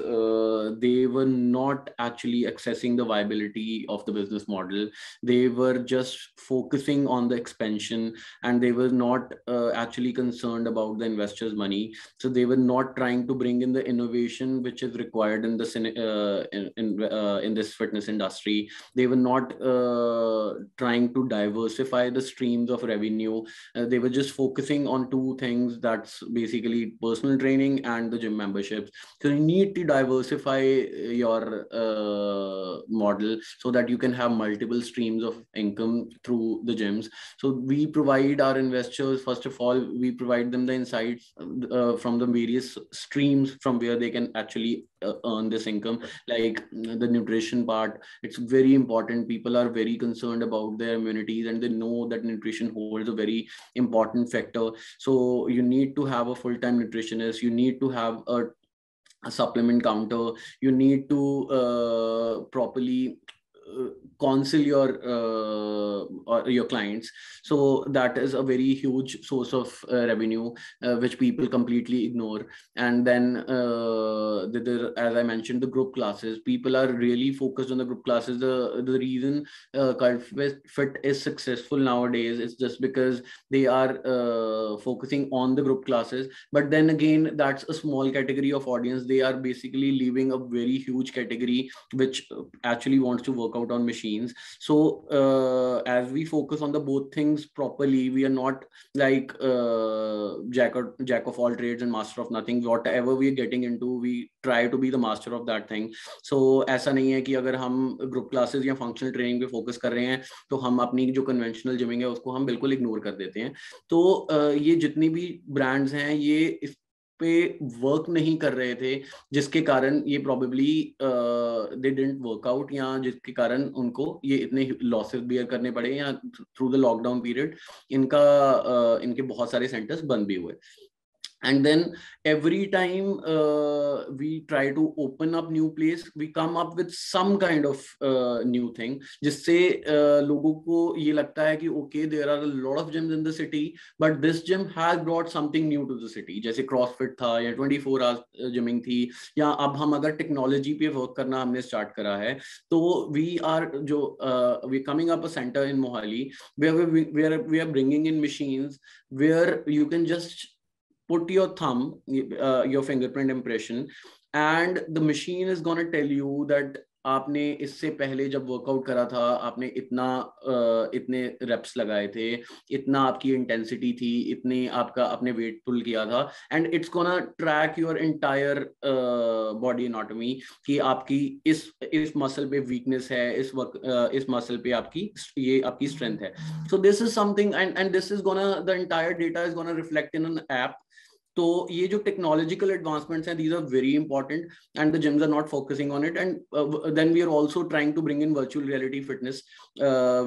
they were not actually accessing the viability of the business model. They were just focusing on the expansion, and they were not actually concerned about the investors' money. So they were not trying to bring in the innovation which is required in the in this fitness industry. They were not trying to diversify the streams of revenue. They were just focusing on two things, that's basically personal training and the gym memberships. So you need to diversify your model so that you can have multiple streams of income through the gyms. So we provide our investors, first of all, we provide them the insights from the various streams from where they can actually earn this income, like the nutrition part. It's very important. People are very concerned about their immunities, and they know that nutrition holds a very important factor. So you need to have a full-time nutritionist. You need to have a supplement counter. You need to properly counsel your clients. So that is a very huge source of revenue, which people completely ignore. And then as I mentioned, the group classes, people are really focused on the group classes. The reason Cult Fit is successful nowadays is just because they are focusing on the group classes. But then again, that's a small category of audience. They are basically leaving a very huge category which actually wants to work out on machines. So as we focus on the both things properly. We are not like jack of all trades and master of nothing. Whatever we are getting into, we try to be the master of that thing. So ऐसा नहीं है कि अगर हम group classes या functional training पे focus कर रहे हैं तो हम अपनी जो conventional gymming है उसको हम बिल्कुल ignore कर देते हैं. तो ये जितनी भी brands हैं ये इस पे वर्क नहीं कर रहे थे, जिसके कारण ये probably they didn't work out, या जिसके कारण उनको ये इतने लॉसेस बियर करने पड़े, या थ्रू द लॉकडाउन पीरियड इनके बहुत सारे सेंटर्स बंद भी हुए. And then every time we try to open up new place, we come up with some kind of new thing, जिससे लोगों को ये लगता है कि okay, there are a lot of gyms in the city, but this gym has brought something new to the city. जैसे CrossFit था, या 24 hours gymming थी, या अब हम अगर टेक्नोलॉजी पे वर्क करना हमने स्टार्ट करा है, तो we are coming up a center in Mohali where we are bringing in machines where you can just put your thumb, your fingerprint impression, and the machine is going to tell you that आपने इससे पहले जब workout करा था आपने इतने wraps लगाए थे, इतना आपकी इंटेंसिटी थी, इतने आपने वेट पुल किया था, and it's gonna track your entire body anatomy कि आपकी इस मसल पे वीकनेस है, इस मसल पे आपकी स्ट्रेंथ है. सो this is something and this is gonna the entire data is gonna reflect in an app. तो ये जो टेक्नोलॉजिकल एडवांसमेंट्स हैं, these are very important and the gyms are not focusing on it. And then we are also trying to bring in virtual reality fitness,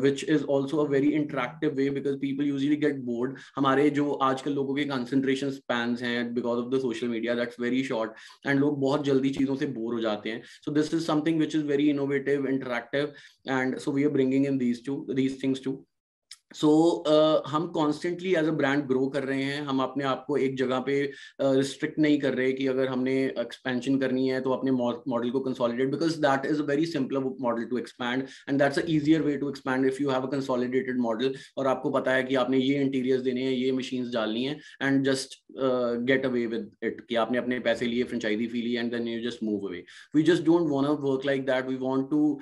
which is also a very interactive way because people usually get bored. हमारे जो आजकल लोगों के concentration spans हैं because of the social media, that's very short and लोग बहुत जल्दी चीजों से बोर हो जाते हैं. So this is something which is very innovative, interactive, and so we are bringing in these things too. So हम constantly as a brand grow कर रहे हैं. हम अपने आप को एक जगह पे restrict नहीं कर रहे कि अगर हमने expansion करनी है तो अपने model को consolidate, because that is a very simpler model to expand and that's an easier way to expand if you have a consolidated model और आपको पता है कि आपने ये interiors देने हैं, ये machines डालनी है, and just get away with it कि आपने अपने पैसे लिए, franchisee fee Lee, and then you just move away. We just don't want to work like that. We want to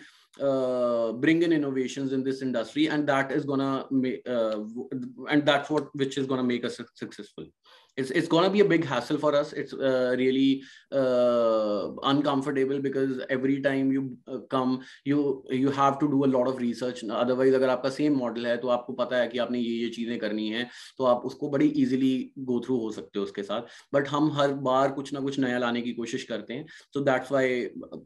bring in innovations in this industry, and that is gonna and that's which is gonna make us successful. It's gonna be a big hassle for us. It's really uncomfortable because every time you come, you have to do a lot of research. Otherwise, अगर आपका same model है तो आपको पता है कि आपने ये चीजें करनी है तो आप उसको बड़ी easily go through हो सकते हो उसके साथ. But हम हर बार कुछ ना कुछ नया लाने की कोशिश करते हैं. So that's why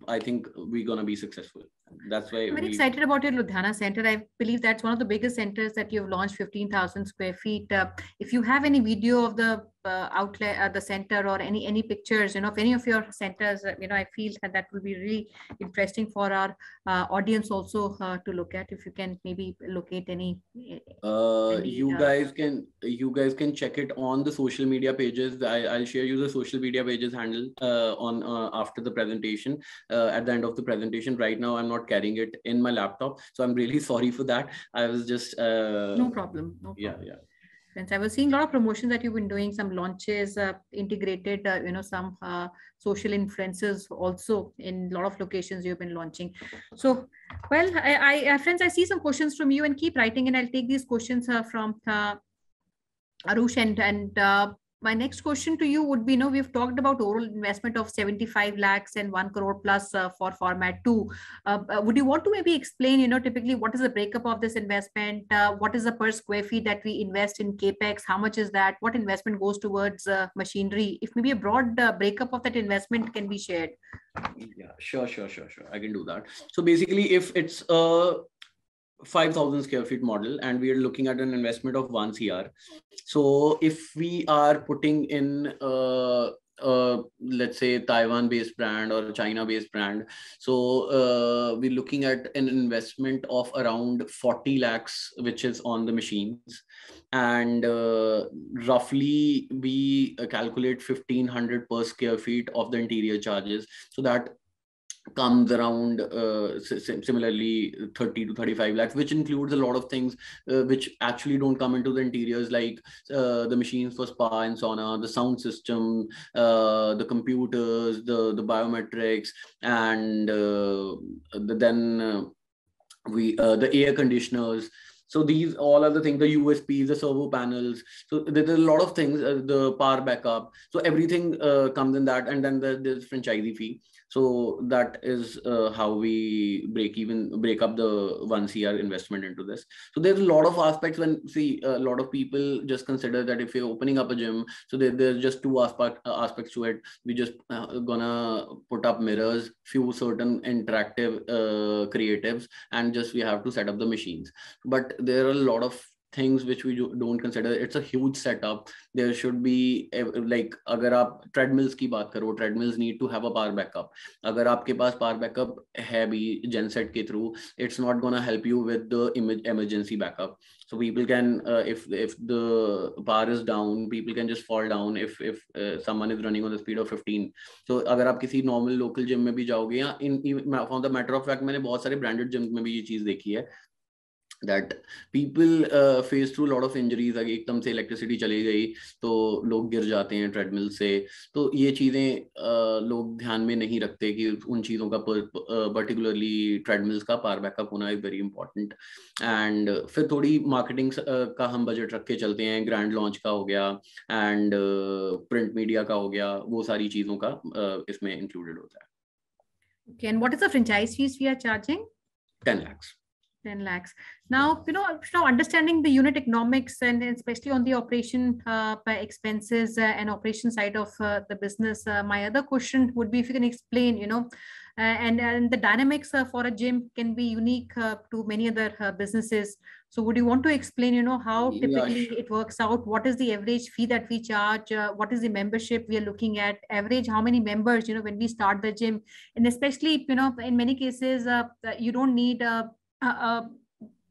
I think we're gonna be successful. That's why I'm very excited about your Ludhiana center. I believe that's one of the biggest centers that you've launched, 15,000 square feet. If you have any video of the outlet at the center or any pictures, of any of your centers, I feel that will be really interesting for our audience also to look at. If you can maybe locate any you guys can check it on the social media pages. I'll share you the social media pages handle on after the presentation, at the end of the presentation. Right now I'm not carrying it in my laptop, so I'm really sorry for that. I was just no problem. Yeah. Friends, I was seeing a lot of promotions that you've been doing, some launches, integrated, some social influencers also in a lot of locations you've been launching. So, well, I friends, I see some questions from you, and keep writing, and I'll take these questions from Arush, and my next question to you would be, we've talked about overall investment of 75 lakhs and 1 crore plus for format 2. Would you want to maybe explain, typically what is the breakup of this investment? What is the per square feet that we invest in CapEx? How much is that? What investment goes towards machinery? If maybe a broad breakup of that investment can be shared. Yeah, sure. I can do that. So basically, if it's 5,000 square feet model and we are looking at an investment of 1 CR. So if we are putting in let's say Taiwan based brand or China based brand, so we're looking at an investment of around 40 lakhs which is on the machines, and roughly we calculate 1,500 per square feet of the interior charges. So that comes around similarly 30 to 35 lakhs, which includes a lot of things which actually don't come into the interiors, like the machines for spa and sauna, the sound system, the computers, the biometrics, and then the air conditioners. So these all are the things, the USPs, the servo panels. So there's a lot of things, the power backup. So everything comes in that, and then there's franchisee fee. So that is how we break up the 1 CR investment into this. So there's a lot of aspects when, see, a lot of people just consider that if you're opening up a gym, so there's just two aspects to it. We just gonna put up mirrors, few certain interactive creatives, and just we have to set up the machines. But there are a lot of things which we don't consider. It's a huge setup. There should be, like, अगर आप treadmills की बात करो, treadmills need to have a power backup. अगर आपके पास power backup है भी genset के through, it's not gonna help you with the emergency backup. So people can, if the power is down, people can just fall down if someone is running on the speed of 15. So अगर आप किसी normal local gym में भी जाओगे, या for the matter of fact मैंने बहुत सारे branded gyms में भी ये चीज देखी है, that people face through a lot of injuries. अगर एकदम से इलेक्ट्रिसिटी चली गई तो लोग गिर जाते हैं ट्रेडमिल से. तो ये चीज़ें लोग ध्यान में नहीं रखते कि उन चीज़ों का पर्टिकुलरली ट्रेडमिल्स का पावर बैकअप होना इज वेरी इंपॉर्टेंट. एंड फिर थोड़ी मार्केटिंग का हम बजट रख के चलते हैं. ग्रैंड लॉन्च का हो गया एंड प्रिंट मीडिया का हो गया, वो सारी चीज़ों का इसमें इंक्लूडेड होता है. Okay, and what is the franchise fees we are charging? 10 lakhs. 10 lakhs. Now, understanding the unit economics and especially on the operation expenses and operation side of the business, my other question would be if you can explain, and the dynamics for a gym can be unique to many other businesses. So would you want to explain, how typically it works out? What is the average fee that we charge? What is the membership we are looking at? Average, how many members, when we start the gym? And especially, in many cases, you don't need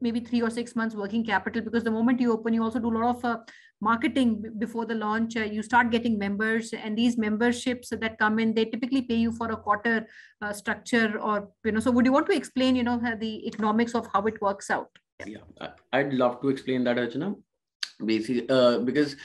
maybe 3 or 6 months working capital, because the moment you open, you also do a lot of marketing before the launch. You start getting members, and these memberships that come in, they typically pay you for a quarter structure, or so would you want to explain the economics of how it works out? Yeah, I'd love to explain that, Archana. Basically, because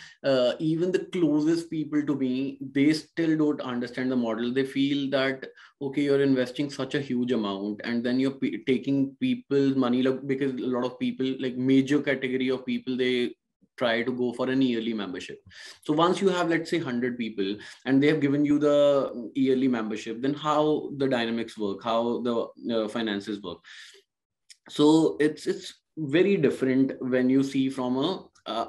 even the closest people to me, they still don't understand the model. They feel that, okay, you're investing such a huge amount and then you're taking people's money, because a lot of people, like major category of people, they try to go for an yearly membership. So once you have, let's say 100 people and they have given you the yearly membership, then how the dynamics work, how the finances work. So it's very different when you see from a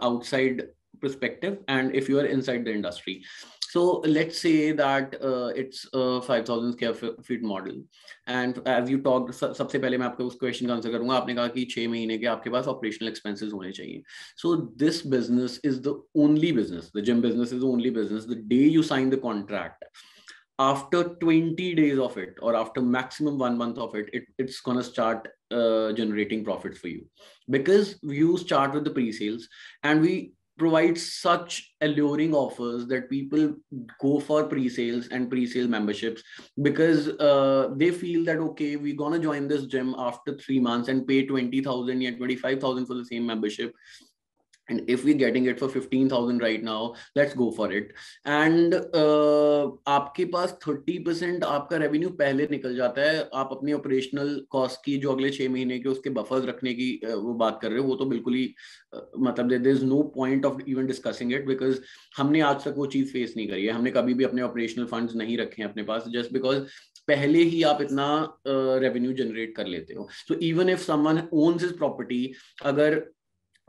outside perspective and if you are inside the industry. So let's say that it's a 5,000 square feet model, and as you talked, सबसे पहले मैं आपको उस question का answer करूंगा. आपने कहा कि 6 महीने के आपके पास ऑपरेशनल एक्सपेंसेस होने चाहिए. So this business is the only business, the gym business is the only business. The day you sign the contract, after 20 days of it, or after maximum 1 month of it, it's gonna start generating profits for you, because you start with the pre-sales, and we provide such alluring offers that people go for pre-sales and pre-sale memberships, because they feel that, okay, we're gonna join this gym after 3 months and pay 20,000 or 25,000 for the same membership. And if we're getting it for 15,000 right now, let's go for it. And आपके पास 30% आपका revenue पहले निकल जाता है. आप अपनी operational cost की जो अगले 6 महीने के उसके बफर्स रखने की वो बात कर रहे हो, वो तो बिल्कुल ही मतलब there is no point of even discussing it, because हमने आज तक वो चीज फेस नहीं करी है. हमने कभी भी अपने ऑपरेशनल फंड्स नहीं रखे हैं अपने पास, जस्ट बिकॉज पहले ही आप इतना रेवेन्यू जनरेट कर लेते हो. So even if someone owns his property, अगर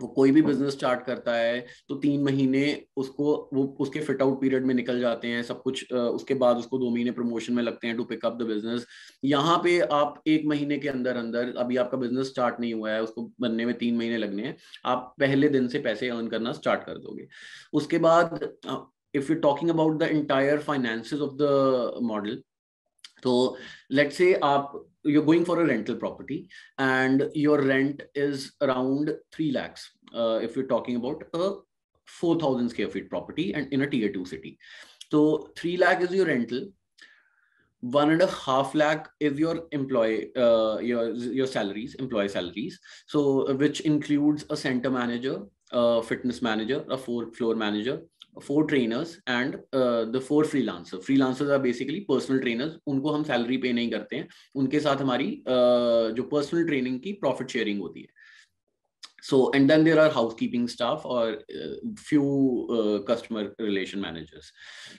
वो कोई भी बिजनेस स्टार्ट करता है तो 3 महीने उसको वो उसके फिट आउट पीरियड में निकल जाते हैं सब कुछ. उसके बाद उसको 2 महीने प्रमोशन में लगते हैं to pick up the business. यहाँ पे आप 1 महीने के अंदर अंदर, अभी आपका बिजनेस स्टार्ट नहीं हुआ है, उसको बनने में 3 महीने लगने हैं, आप पहले दिन से पैसे अर्न करना स्टार्ट कर दोगे. उसके बाद if you talking about the entire finances of the model, so let's say you're going for a rental property and your rent is around 3 lakhs. If you're talking about a 4,000 square feet property and in a tier 2 city. So 3 lakh is your rental. 1.5 lakh is your your salaries, employee salaries. So which includes a center manager, a fitness manager, a 4th floor manager, 4 trainers and the 4 freelancers. Freelancers are basically personal trainers. उनको हम salary पे नहीं करते हैं, उनके साथ हमारी जो पर्सनल ट्रेनिंग की प्रॉफिट शेयरिंग होती है. So, and then there are housekeeping staff or few customer relation managers.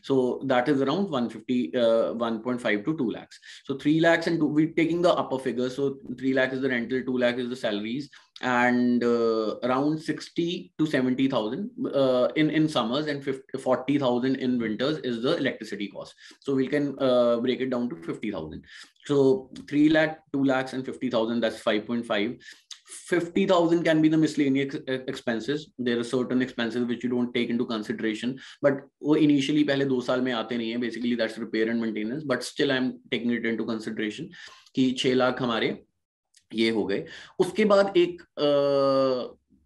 So that is around 1.5 to 2 lakhs. So 3 lakhs and we're taking the upper figure. So 3 lakh is the rental, 2 lakh is the salaries, and around 60 to 70,000 in summers, and 40,000 in winters is the electricity cost. So we can break it down to 50,000. So 3 lakh, 2 lakhs and 50,000, that's 5.5. 50,000 can be the miscellaneous expenses. There are certain expenses which you don't take into consideration, but वो initially पहले 2 साल में आते नहीं हैं. Basically that's repair and maintenance, but still I'm taking it into consideration कि 6 लाख हमारे ये हो गए. उसके बाद एक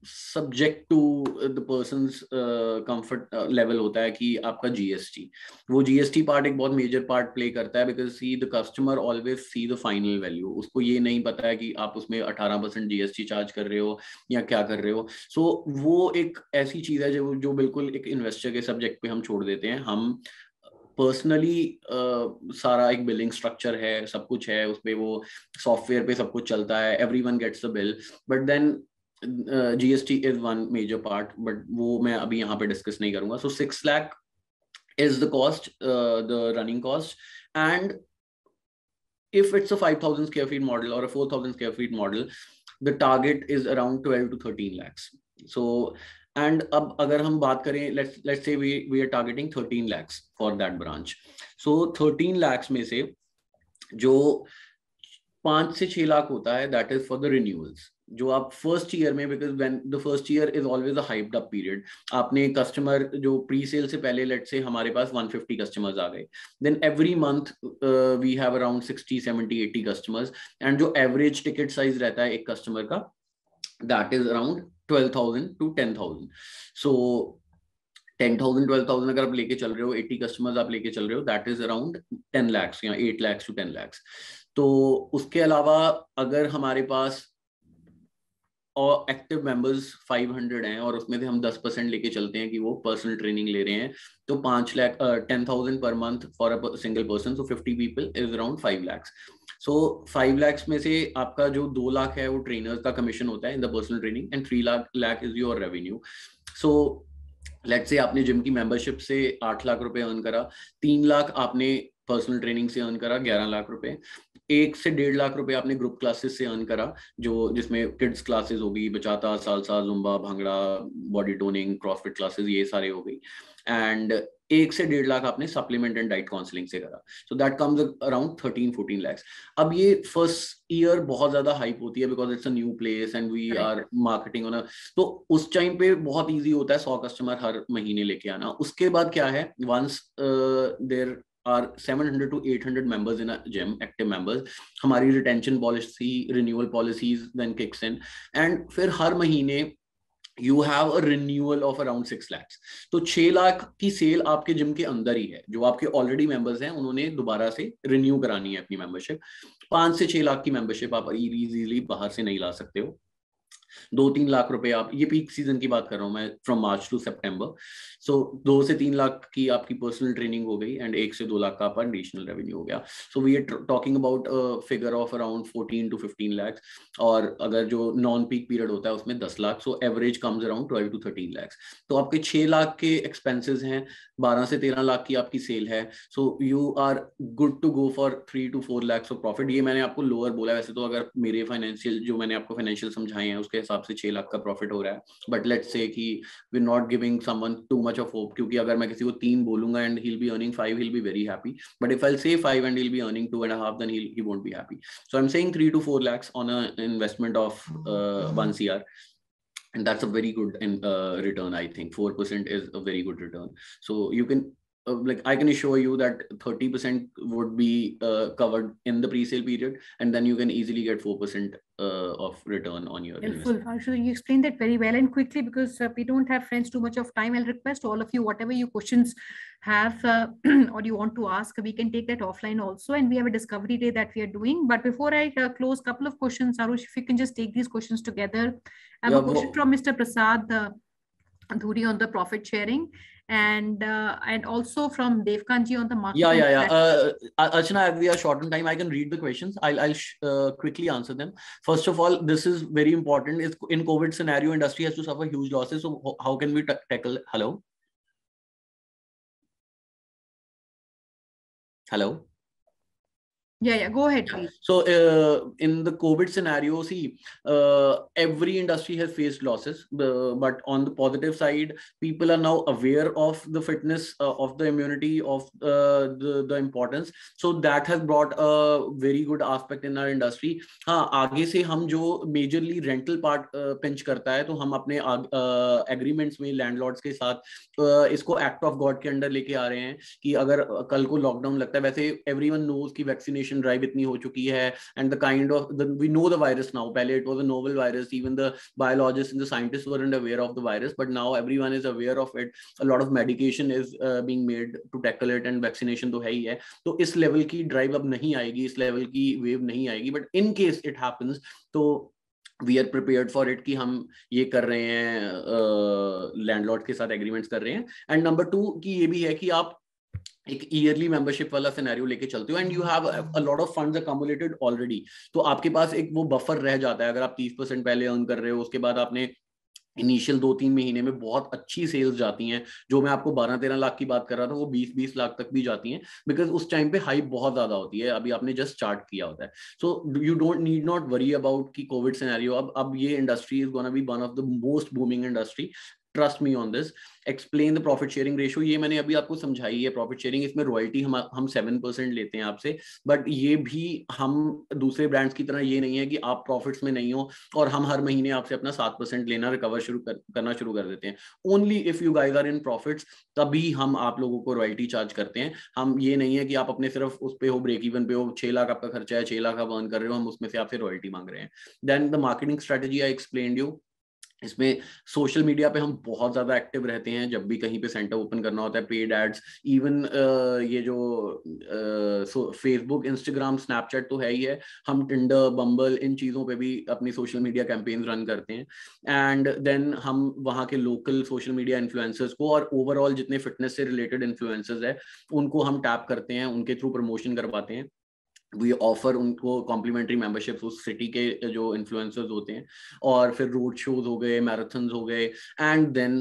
subject to the person's comfort level होता है कि आपका GST. वो GST part एक बहुत major part play करता है, because see the customer always see the final value. उसको ये नहीं पता है कि आप उसमें 18% GST charge कर रहे हो या क्या कर रहे हो. So वो एक ऐसी चीज है जो बिल्कुल एक investor के subject पे हम छोड़ देते हैं. हम पर्सनली सारा एक बिलिंग स्ट्रक्चर है, सब कुछ है उसपे, वो सॉफ्टवेयर पे सब कुछ चलता है, everyone gets the bill, but then GST is one major part, but वो मैं अभी यहाँ पे डिस्कस नहीं करूंगा. So 6 lakh is the cost, the running cost, and if it's a 5,000 square feet model or a 4,000 square feet model, the target is around 12 to 13 lakhs. So and अब अगर हम बात करें, let's say we are targeting 13 lakhs for that branch. So 13 lakhs में से जो 5 से 6 लाख होता है, that is for the renewals. जो आप फर्स्ट ईयर में, because when the first year is always a hyped up period, आपने कस्टमर जो प्री सेल से पहले, लेट्स से हमारे पास 150 कस्टमर्स आ गए, then every month we have around 60, 70, 80 customers, and जो एवरेज टिकट साइज रहता है एक कस्टमर का, that is around 12,000 to 10,000. So 10,000, 12,000 अगर आप लेके चल रहे हो, 80 कस्टमर्स आप लेके चल रहे हो, दैट इज अराउंड 10 lakhs या 8 lakhs to 10 lakhs. तो उसके अलावा अगर हमारे पास और एक्टिव मेंबर्स 500 हैं और उसमें से हम 10% लेके चलते हैं कि वो पर्सनल ट्रेनिंग ले रहे हैं, तो 5 lakh 10,000 per month for a single person, so 50 people is around 5 lakhs. So 5 lakhs में से आपका जो 2 लाख है वो ट्रेनर्स का कमीशन होता है in the personal training, and 3 lakh is your revenue. So let's say आपने जिम की मेंबरशिप से 8 लाख रुपए अर्न करा, 3 लाख आपने पर्सनल ट्रेनिंग से अर्न करा, 11 लाख रुपए. 1 से 1.5 लाख रुपए आपने ग्रुप क्लासेस से अर्न करा, जो जिसमें किड्स क्लासेस होगी, बचाता, salsa, Zumba, bhangra, body toning, CrossFit classes, ये सारे हो गई. एंड 1 से 1.5 लाख आपने सप्लीमेंट एंड डाइट काउंसलिंग से करा. So that comes around 13-14 lakhs. अब ये फर्स्ट ईयर बहुत ज्यादा हाइप होती है, because it's a new place and we are marketing on, तो उस टाइम पे बहुत ईजी होता है 100 कस्टमर हर महीने लेके आना. उसके बाद क्या है, once there are 700 to 800 members in a gym, active members, हमारी retention policy, renewal policies then kicks in, and फिर हर महीने you have a renewal of around 6 lakhs. तो 6 लाख की सेल आपके जिम के अंदर ही है, जो आपके ऑलरेडी मेंबर्स हैं उन्होंने दोबारा से रिन्यू करानी है अपनी मेंबरशिप. 5 से 6 लाख की मेंबरशिप आप इजीली बाहर से नहीं ला सकते हो. 2-3 लाख रुपए आप, ये पीक सीजन की बात कर रहा हूँ मैं, फ्रॉम मार्च टू सितंबर. सो 2 से 3 लाख की आपकी पर्सनल ट्रेनिंग हो गई, एंड 1 से 2 लाख का आपका एडिशनल रेवेन्यू हो गया. So we are talking about figure of around 14 to 15 lakhs. और अगर जो नॉन पीक पीरियड होता है उसमें 10 lakh, so average comes around 12 to 13 lakhs. तो आपके 6 लाख के एक्सपेंसेस हैं, 12 से 13 लाख की आपकी सेल है, so you are good to go for 3 to 4 lakhs of profit. ये मैंने आपको लोअर बोला, वैसे तो अगर मेरे फाइनेंशियल जो मैंने आपको फाइनेंशियल समझाए हैं उसके हिसाब से 6 लाख का प्रॉफिट हो रहा है. बट लेट्स से कि we are not giving someone too much of hope, क्योंकि अगर मैं किसी को 3 बोलूंगा and he will be earning 5, he will be very happy. But if I will say 5 and he will be earning 2.5, then he won't be happy. So I am saying 3 to 4 lakhs on a investment of 1 CR, and that's a very good return. I think 4% is a very good return. So you can like I can assure you that 30% would be covered in the pre-sale period, and then you can easily get 4% of return on your investment. Actually, you explained that very well and quickly, because we don't have, friends, too much of time. I'll request all of you, whatever you questions have or you want to ask, we can take that offline also, and we have a discovery day that we are doing. But before I close, couple of questions, Arush, if you can just take these questions together. I have a question from Mr. Prasad. Dhuri on the profit sharing, and also from Devkanji on the market. Archana, we are short on time. I can read the questions. I'll quickly answer them. First of all, this is very important. Is in COVID scenario, industry has to suffer huge losses. So how can we tackle? Hello. Yeah, go ahead, please. So in the COVID scenario, see, every industry has faced losses, but on the positive side, people are now aware of the fitness of the immunity, of the importance. So that has brought a very good aspect in our industry. हाँ, आगे से हम जो majorly rental part pinch करता है, तो हम अपने agreements में landlords के साथ इसको act of God के अंदर लेके आ रहे हैं कि अगर कल को lockdown लगता है, वैसे everyone knows कि vaccination drive इतनी हो चुकी है, and the kind of we know the virus now. पहले it was a novel virus, even the biologists and the scientists weren't aware of the virus, but now everyone is aware of it. A lot of medication is being made to tackle it, and vaccination तो है ही है. तो इस level की drive अब नहीं आएगी, इस level की wave नहीं आएगी, but in case it happens, तो we are prepared for it कि हम ये कर रहे हैं, landlord के साथ agreements कर रहे हैं. And number 2 कि ये भी है कि आप एक ईयरली मेंबरशिप वाला सिनेरियो लेके चलते हो, and you have a lot of funds accumulated already, तो आपके पास एक वो बफर रह जाता है. अगर आप 30% पहले अर्न कर रहे हो, उसके बाद आपने इनिशियल 2-3 महीने में बहुत अच्छी सेल्स जाती हैं, जो मैं आपको 12-13 लाख की बात कर रहा था, वो 20-20 लाख तक भी जाती हैं, बिकॉज उस टाइम पे हाइप बहुत ज्यादा होती है. अभी आपने जस्ट स्टार्ट किया होता है, so you don't need not worry about कि कोविड सिनेरियो. अब ये industry is gonna be one of the most booming industry. Trust me on this. Explain the profit sharing ratio, ये मैंने अभी आपको समझाई है. प्रॉफिट शेयरिंग, इसमें रॉयल्टी हम 7% लेते हैं आपसे, बट ये भी हम दूसरे ब्रांड्स की तरह ये नहीं है कि आप प्रॉफिट्स में नहीं हो और हम हर महीने आपसे अपना 7% लेना रिकवर करना शुरू कर देते हैं. Only if you guys are in profits, तभी हम आप लोगों को रॉयल्टी चार्ज करते हैं. हम ये नहीं है कि आप अपने सिर्फ उस पे हो, ब्रेक इवन पे हो, 6 लाख आपका खर्चा है, 6 लाख आप अर्न कर रहे हो, हम उसमें से आपसे रॉयल्टी मांग रहे हैं. Then the marketing strategy I explained you. इसमें सोशल मीडिया पे हम बहुत ज्यादा एक्टिव रहते हैं. जब भी कहीं पे सेंटर ओपन करना होता है, पेड एड्स, इवन ये जो फेसबुक, इंस्टाग्राम, स्नैपचैट तो है ही है, हम टिंडर, बम्बल, इन चीजों पे भी अपनी सोशल मीडिया कैंपेन्स रन करते हैं. एंड देन हम वहाँ के लोकल सोशल मीडिया इन्फ्लुएंसर्स को और ओवरऑल जितने फिटनेस से रिलेटेड इन्फ्लुएंसर्स है, उनको हम टैप करते हैं, उनके थ्रू प्रमोशन करवाते हैं. वी ऑफर उनको कॉम्प्लीमेंट्री मेंबरशिप्स उस सिटी के जो इन्फ्लुएंसर्स होते हैं, और फिर रोड शोज हो गए, मैराथन्स हो गए. एंड देन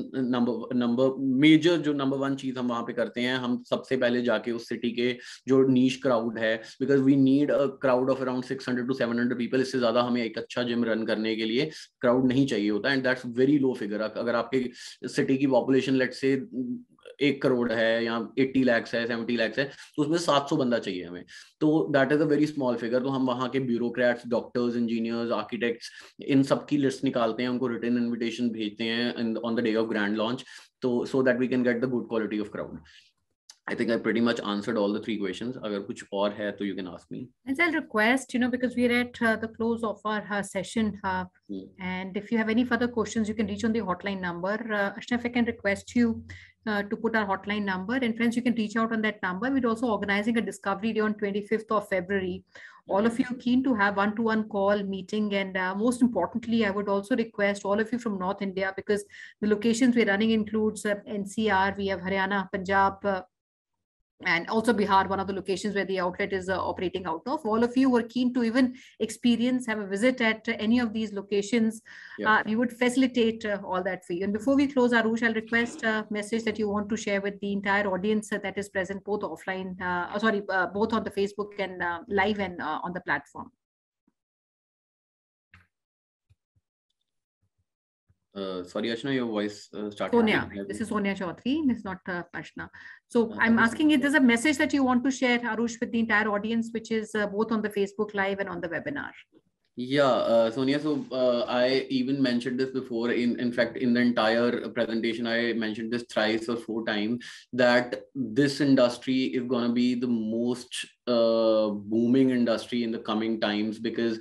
मेजर जो नंबर 1 चीज हम वहाँ पे करते हैं, हम सबसे पहले जाके उस सिटी के जो नीश क्राउड है, because we need a crowd of around 600 to 700 people. इससे ज्यादा हमें एक अच्छा जिम रन करने के लिए क्राउड नहीं चाहिए होता, and that's very low figure. अगर आपके सिटी की पॉपुलेशन लेट्स से 1 करोड़ है या 80 लाख है, 70 लाख है, तो उसमें 700 बंदा चाहिए हमें. तो that is a very small figure. तो हम वहाँ के ब्यूरोक्रेट्स, डॉक्टर्स, इंजीनियर्स, आर्किटेक्ट्स, इन सब की लिस्ट निकालते हैं, उनको रिटन इन्विटेशन भेजते हैं on the day of grand launch, तो so that we can get the good quality of crowd. I think I pretty much answered all the 3 questions. अगर कुछ और है तो you can ask me. And I'll request, because we're at the close of our session, and if you have any further questions, you can reach on the hotline number. Ashna, if I can request you to put our hotline number, and friends, you can reach out on that number. We're also organizing a discovery day on 25th of February. All of you keen to have one-to-one call meeting, and most importantly, I would also request all of you from North India, because the locations we're running includes NCR, we have Haryana, Punjab, and also Bihar, one of the locations where the outlet is operating out of. All of you who are keen to even experience, have a visit at any of these locations, we would facilitate all that for you. And before we close, Arush, I'll request a message that you want to share with the entire audience that is present, both offline, both on the Facebook and live and on the platform. Sorry, Ashna, your voice started. Sonia, this is Sonia Chaudhary. It's not Ashna. So I'm asking if there's a message that you want to share, Arush, with the entire audience, which is both on the Facebook Live and on the webinar. Yeah, Sonia, so I even mentioned this before. In fact, in the entire presentation, I mentioned this thrice or 4 times, that this industry is going to be the most booming industry in the coming times, because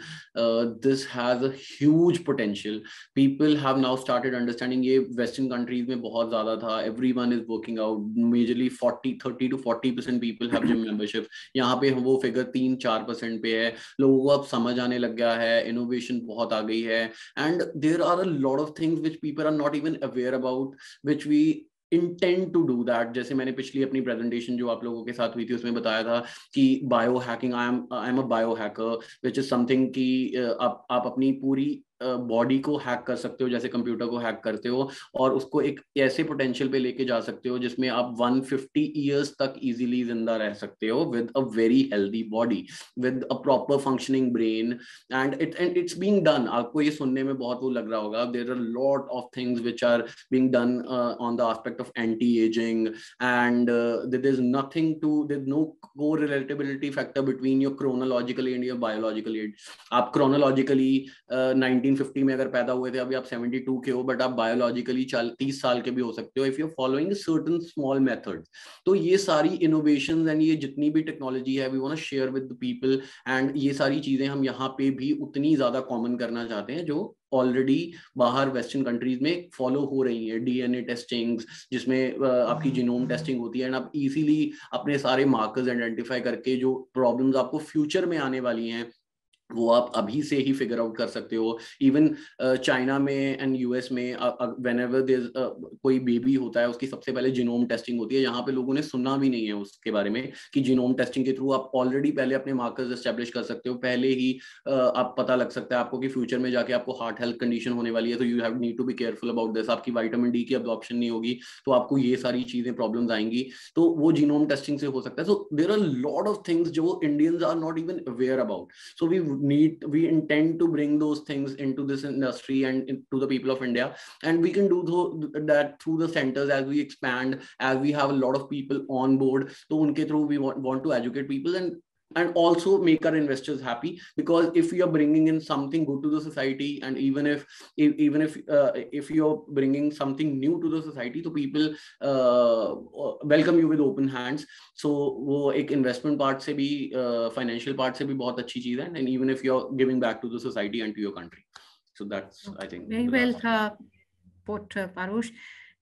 this has a huge potential. People have now started understanding ये Western countries में बहुत ज़्यादा था. Everyone is working out. Majorly 30 to 40% people have gym membership. यहाँ पे वो figure 3-4% पे है. लोगों को अब समझ आने लग गया है. Innovation बहुत आ गई है. And there are a lot of things which people are not even aware about, which we intent to do that. जैसे मैंने पिछली अपनी प्रेजेंटेशन जो आप लोगों के साथ हुई थी उसमें बताया था कि bio hacking, I am a bio hacker, which is something कि आप अपनी पूरी बॉडी को हैक कर सकते हो जैसे कंप्यूटर को हैक करते हो, और उसको एक ऐसे पोटेंशियल पे लेके जा सकते हो जिसमें आप 150 ईयर्स तक इजीली जिंदा रह सकते हो with a very healthy body, with a proper functioning brain. And it's being done. आपको ये सुनने में बहुत वो लग रहा होगा. There are lot of things which are being done on the aspect of anti ageing, and there is nothing to, there is no correlatability factor between your chronological age and your biological age. आप chronologically 1950 में अगर पैदा हुए थे, अभी आप 72 के हो, बट आप बायोलॉजिकली 30 साल के भी हो सकते हो if you are following certain small methods. तो ये सारी इनोवेशंस एंड ये जितनी भी टेक्नोलॉजी है, we want to share with the people, and ये सारी चीजें हम यहाँ पे भी उतनी ज्यादा कॉमन करना चाहते हैं जो ऑलरेडी बाहर वेस्टर्न कंट्रीज में फॉलो हो रही है. डीएनए टेस्टिंग जिसमें आपकी जीनोम टेस्टिंग होती है, एंड आप इजीली अपने सारे मार्कर्स आइडेंटिफाई करके जो प्रॉब्लम्स आपको फ्यूचर में आने वाली हैं वो आप अभी से ही फिगर आउट कर सकते हो. इवन चाइना में एंड यूएस में व्हेनेवर देयर कोई बेबी होता है उसकी सबसे पहले जीनोम टेस्टिंग होती है. यहाँ पे लोगों ने सुना भी नहीं है उसके बारे में कि जीनोम टेस्टिंग के थ्रू आप ऑलरेडी पहले अपने मार्कर्स एस्टेब्लिश कर सकते हो. पहले ही आप पता लग सकता है आपको कि फ्यूचर में जाके आपको हार्ट हेल्थ कंडीशन होने वाली है, तो you have need to be careful about this. आपकी विटामिन डी की अब्जॉर्प्शन नहीं होगी तो आपको ये सारी चीजें प्रॉब्लम्स आएंगी, तो वो जीनोम टेस्टिंग से हो सकता है. So there are lot of things जो Indians are not even aware about. So we intend to bring those things into this industry and to the people of India, and we can do that through the centers as we expand, as we have a lot of people on board. So unke through we want to educate people and also make our investors happy, because if we are bringing in something good to the society, and even if you're bringing something new to the society, so people welcome you with open hands. So वो एक investment part से भी financial part से भी बहुत अच्छी चीज है, and even if you're giving back to the society and to your country. So that's, I think, very well put, Parush.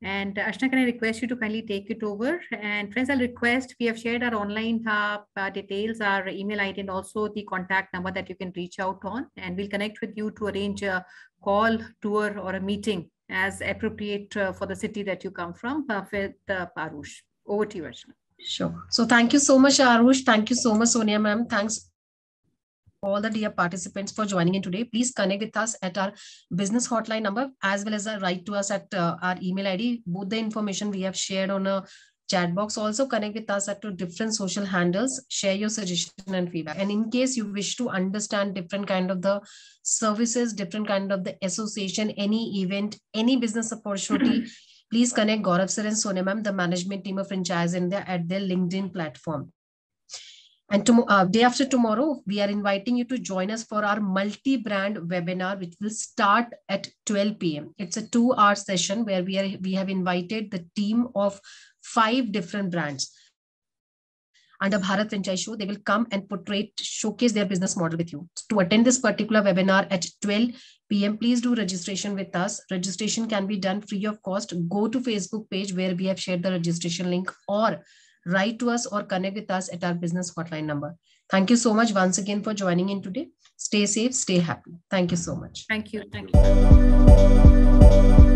And Ashna, can I request you to kindly take it over? And friends, I'll request, we have shared our online details, our email ID, and also the contact number that you can reach out on. And we'll connect with you to arrange a call, tour, or a meeting as appropriate for the city that you come from with Parush. Over to you, Ashna. Sure. So thank you so much, Arush. Thank you so much, Sonia ma'am. Thanks all the dear participants for joining in today. Please connect with us at our business hotline number, as well as write to us at our email ID. Both the information we have shared on a chat box. Also connect with us at different social handles. Share your suggestion and feedback. And in case you wish to understand different kind of the services, different kind of the association, any event, any business opportunity, please connect Gaurav sir and Sonia ma'am, the management team of Franchise India, at their LinkedIn platform. And day after tomorrow, we are inviting you to join us for our multi-brand webinar, which will start at 12 p.m. It's a 2-hour session where we have invited the team of 5 different brands under Bharat Franchise Show. They will come and showcase their business model with you. To attend this particular webinar at 12 p.m., please do registration with us. Registration can be done free of cost. Go to Facebook page where we have shared the registration link, or write to us or connect with us at our business hotline number. Thank you so much once again for joining in today. Stay safe, stay happy. Thank you so much. Thank you. Thank you.